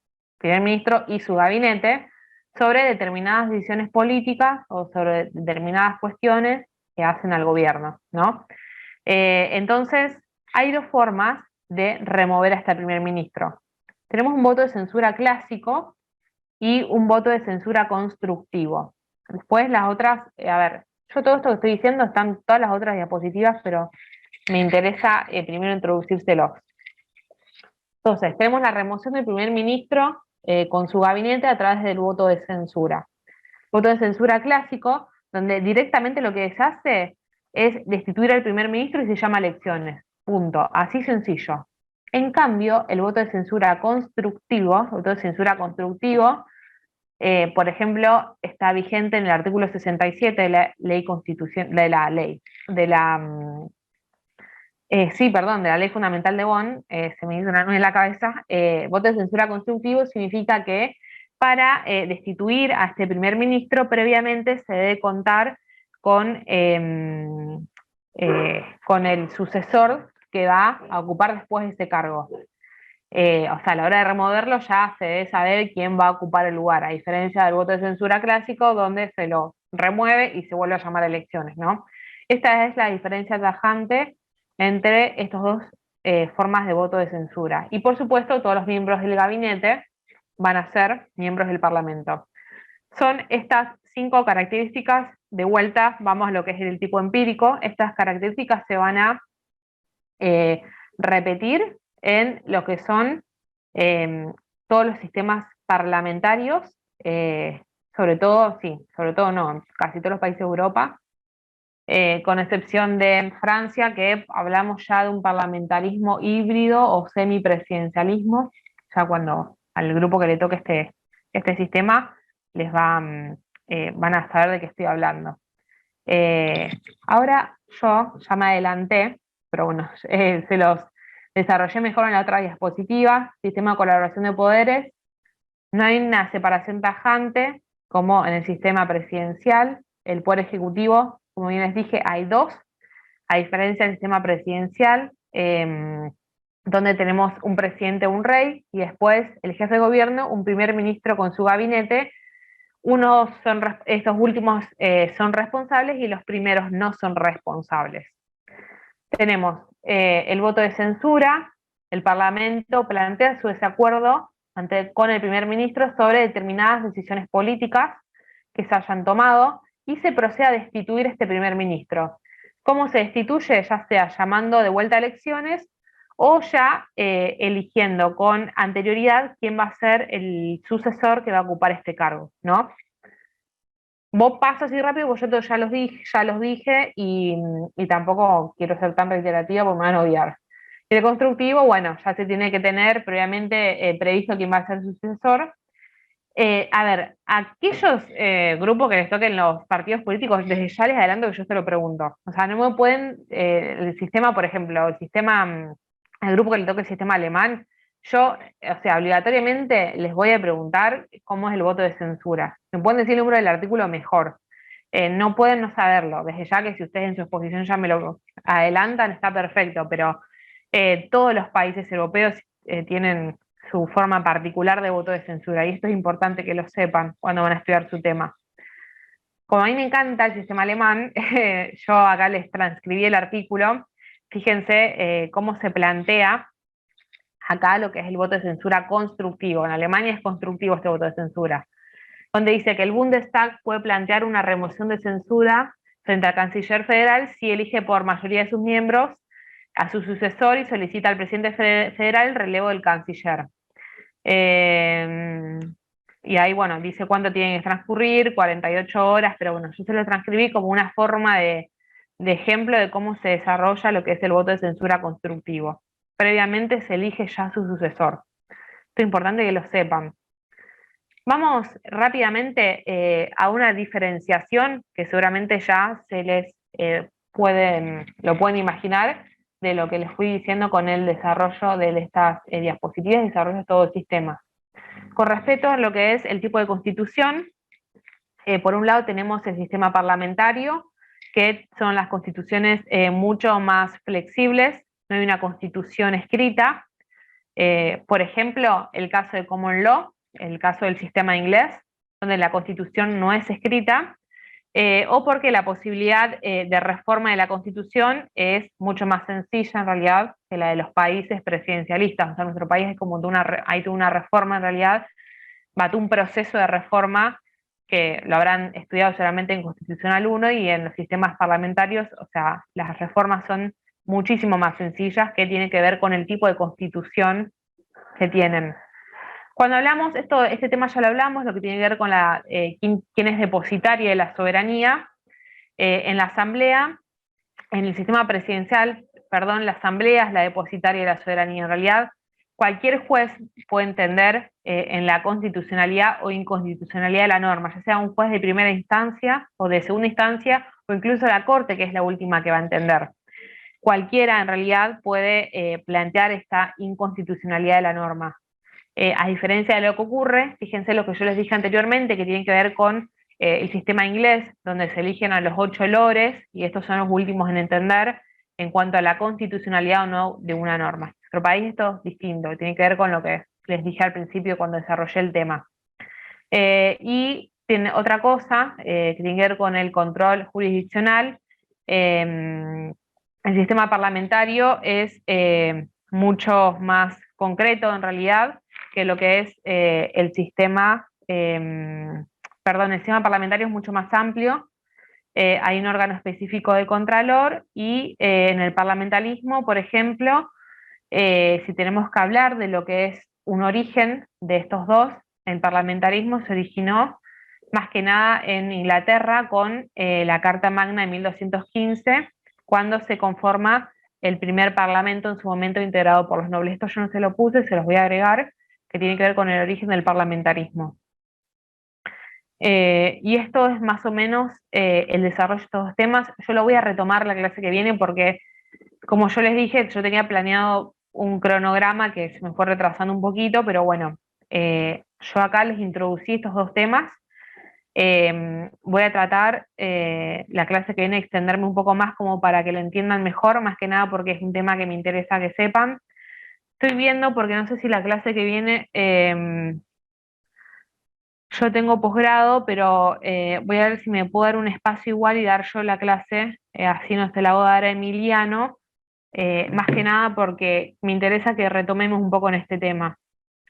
y su gabinete sobre determinadas decisiones políticas o sobre determinadas cuestiones que hacen al gobierno, ¿no? Entonces, hay dos formas de remover a este primer ministro. Tenemos un voto de censura clásico y un voto de censura constructivo. Después las otras, a ver, yo todo esto que estoy diciendo están todas las otras diapositivas, pero me interesa primero introducírselos. Entonces, tenemos la remoción del primer ministro con su gabinete a través del voto de censura. Voto de censura clásico, donde directamente lo que se hace es destituir al primer ministro y se llama elecciones. Punto. Así sencillo. En cambio, el voto de censura constructivo, por ejemplo, está vigente en el artículo 67 de la ley de la ley fundamental de Bonn, se me hizo una nube en la cabeza. Voto de censura constructivo significa que para destituir a este primer ministro, previamente se debe contar con el sucesor que va a ocupar después de ese cargo. O sea, a la hora de removerlo ya se debe saber quién va a ocupar el lugar, a diferencia del voto de censura clásico, donde se lo remueve y se vuelve a llamar elecciones, ¿no? Esta es la diferencia tajante entre estas dos formas de voto de censura. Y por supuesto, todos los miembros del gabinete van a ser miembros del Parlamento. Son estas 5 características. De vuelta, vamos a lo que es el tipo empírico. Estas características se van a repetir en lo que son todos los sistemas parlamentarios, sobre todo no, casi todos los países de Europa, con excepción de Francia, que hablamos ya de un parlamentarismo híbrido o semipresidencialismo, ya cuando al grupo que le toque este sistema les van a saber de qué estoy hablando. Ahora yo ya me adelanté, pero bueno, se los desarrollé mejor en la otra diapositiva, sistema de colaboración de poderes. No hay una separación tajante como en el sistema presidencial. El poder ejecutivo, como bien les dije, hay dos, a diferencia del sistema presidencial, donde tenemos un presidente o un rey, y después el jefe de gobierno, un primer ministro con su gabinete. Estos últimos son responsables y los primeros no son responsables. Tenemos el voto de censura. El Parlamento plantea su desacuerdo con el primer ministro sobre determinadas decisiones políticas que se hayan tomado y se procede a destituir a este primer ministro. ¿Cómo se destituye? Ya sea llamando de vuelta a elecciones o ya eligiendo con anterioridad quién va a ser el sucesor que va a ocupar este cargo, ¿no? Vos paso así rápido, porque yo ya los dije y tampoco quiero ser tan reiterativa porque me van a odiar. Y el constructivo, bueno, ya se tiene que tener previamente previsto quién va a ser su sucesor. A ver, aquellos grupos que les toquen los partidos políticos, desde ya les adelanto que yo se lo pregunto. O sea, no me pueden, el sistema, por ejemplo, el grupo que le toque el sistema alemán, yo, o sea, obligatoriamente les voy a preguntar cómo es el voto de censura. Me pueden decir el número del artículo mejor. No pueden no saberlo. Desde ya que si ustedes en su exposición ya me lo adelantan, está perfecto, pero todos los países europeos tienen su forma particular de voto de censura, y esto es importante que lo sepan cuando van a estudiar su tema. Como a mí me encanta el sistema alemán, yo acá les transcribí el artículo. Fíjense cómo se plantea acá lo que es el voto de censura constructivo. En Alemania es constructivo este voto de censura, donde dice que el Bundestag puede plantear una remoción de censura frente al canciller federal si elige por mayoría de sus miembros a su sucesor y solicita al presidente federal el relevo del canciller. Y ahí, bueno, dice cuánto tienen que transcurrir, 48 horas, pero bueno, yo se lo transcribí como una forma de ejemplo de cómo se desarrolla lo que es el voto de censura constructivo. Previamente se elige ya su sucesor. Esto es importante que lo sepan. Vamos rápidamente a una diferenciación que seguramente ya se les lo pueden imaginar de lo que les fui diciendo con el desarrollo de estas diapositivas y desarrollo de todo el sistema. Con respecto a lo que es el tipo de constitución, por un lado tenemos el sistema parlamentario, que son las constituciones mucho más flexibles, no hay una constitución escrita. Por ejemplo, el caso de Common Law, el caso del sistema inglés, donde la constitución no es escrita, o porque la posibilidad de reforma de la constitución es mucho más sencilla en realidad que la de los países presidencialistas. O sea, nuestro país es como hay una reforma en realidad, va un proceso de reforma que lo habrán estudiado seguramente en Constitucional 1 y en los sistemas parlamentarios, o sea, las reformas son muchísimo más sencillas, que tiene que ver con el tipo de constitución que tienen. Cuando hablamos, este tema ya lo hablamos, lo que tiene que ver con quién es depositaria de la soberanía, en la asamblea, en el sistema presidencial, perdón, la asamblea es la depositaria de la soberanía. En realidad, cualquier juez puede entender en la constitucionalidad o inconstitucionalidad de la norma, ya sea un juez de primera instancia o de segunda instancia, o incluso la Corte, que es la última que va a entender. Cualquiera en realidad puede plantear esta inconstitucionalidad de la norma. A diferencia de lo que ocurre, fíjense lo que yo les dije anteriormente, que tiene que ver con el sistema inglés, donde se eligen a los 8 lores, y estos son los últimos en entender en cuanto a la constitucionalidad o no de una norma. En nuestro país esto es distinto, tiene que ver con lo que les dije al principio cuando desarrollé el tema. Y tiene otra cosa que tiene que ver con el control jurisdiccional. El sistema parlamentario es mucho más concreto en realidad que lo que es el sistema parlamentario es mucho más amplio. Hay un órgano específico de contralor y en el parlamentarismo, por ejemplo, si tenemos que hablar de lo que es un origen de estos dos, el parlamentarismo se originó más que nada en Inglaterra con la Carta Magna de 1215, cuando se conforma el primer parlamento en su momento integrado por los nobles. Esto yo no se lo puse, se los voy a agregar, que tiene que ver con el origen del parlamentarismo. Y esto es más o menos el desarrollo de estos dos temas. Yo lo voy a retomar la clase que viene porque, como yo les dije, yo tenía planeado un cronograma que se me fue retrasando un poquito, pero bueno, yo acá les introducí estos dos temas. Voy a tratar la clase que viene extenderme un poco más como para que lo entiendan mejor, más que nada porque es un tema que me interesa que sepan. Estoy viendo porque no sé si la clase que viene, yo tengo posgrado, pero voy a ver si me puedo dar un espacio igual y dar yo la clase, así no se la voy a dar a Emiliano, más que nada porque me interesa que retomemos un poco en este tema.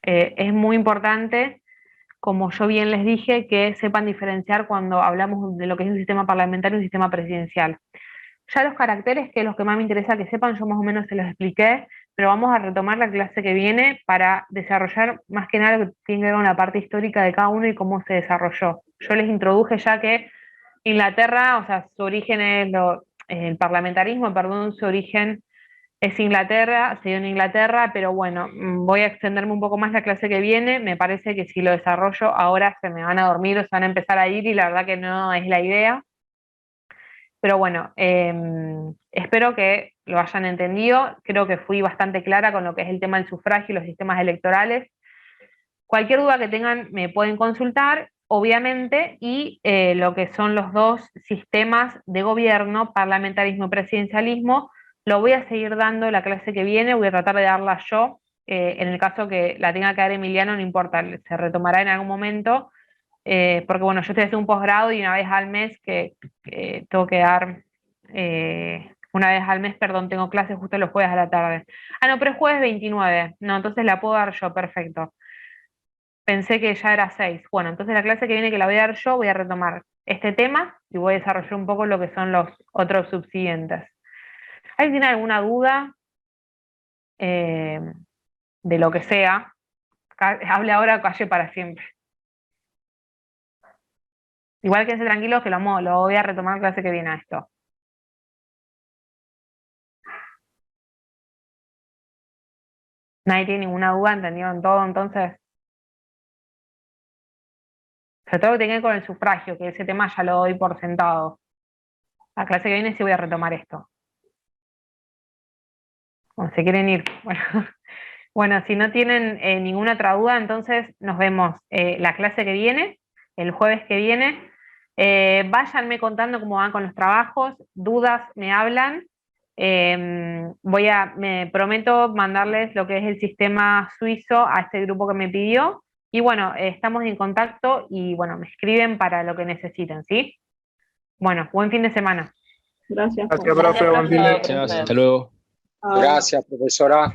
Es muy importante, como yo bien les dije, que sepan diferenciar cuando hablamos de lo que es un sistema parlamentario y un sistema presidencial. Ya los caracteres, que es los que más me interesa que sepan, yo más o menos se los expliqué, pero vamos a retomar la clase que viene para desarrollar más que nada lo que tiene que ver con la parte histórica de cada uno y cómo se desarrolló. Yo les introduje ya que Inglaterra, o sea, su origen es el parlamentarismo, perdón, su origen es Inglaterra, se dio en Inglaterra, pero bueno, voy a extenderme un poco más la clase que viene. Me parece que si lo desarrollo ahora se me van a dormir o se van a empezar a ir y la verdad que no es la idea. Pero bueno, espero que lo hayan entendido. Creo que fui bastante clara con lo que es el tema del sufragio y los sistemas electorales. Cualquier duda que tengan me pueden consultar, obviamente, y lo que son los dos sistemas de gobierno, parlamentarismo y presidencialismo, lo voy a seguir dando la clase que viene, voy a tratar de darla yo. En el caso que la tenga que dar Emiliano, no importa, se retomará en algún momento. porque bueno, yo estoy haciendo un posgrado y una vez al mes que tengo que dar, una vez al mes, perdón, tengo clases justo los jueves a la tarde. Ah, no, pero es jueves 29, no, entonces la puedo dar yo, perfecto. Pensé que ya era 6. Bueno, entonces la clase que viene que la voy a dar yo, voy a retomar este tema y voy a desarrollar un poco lo que son los otros subsiguientes. ¿Alguien tiene alguna duda de lo que sea? Hable ahora, calle para siempre. Igual quédense tranquilos que lo voy a retomar la clase que viene a esto. Nadie tiene ninguna duda, ¿entendieron todo? Entonces, sobre todo que tenga que ver con el sufragio, que ese tema ya lo doy por sentado. La clase que viene sí voy a retomar esto. Bueno, se quieren ir. Bueno, bueno, si no tienen ninguna otra duda, entonces nos vemos la clase que viene, el jueves que viene. Váyanme contando cómo van con los trabajos, dudas, me hablan. Me prometo mandarles lo que es el sistema suizo a este grupo que me pidió. Y bueno, estamos en contacto y bueno, me escriben para lo que necesiten, ¿sí? Bueno, buen fin de semana. Gracias. Gracias, profe. Buen fin de- Gracias, hasta luego. Gracias, profesora.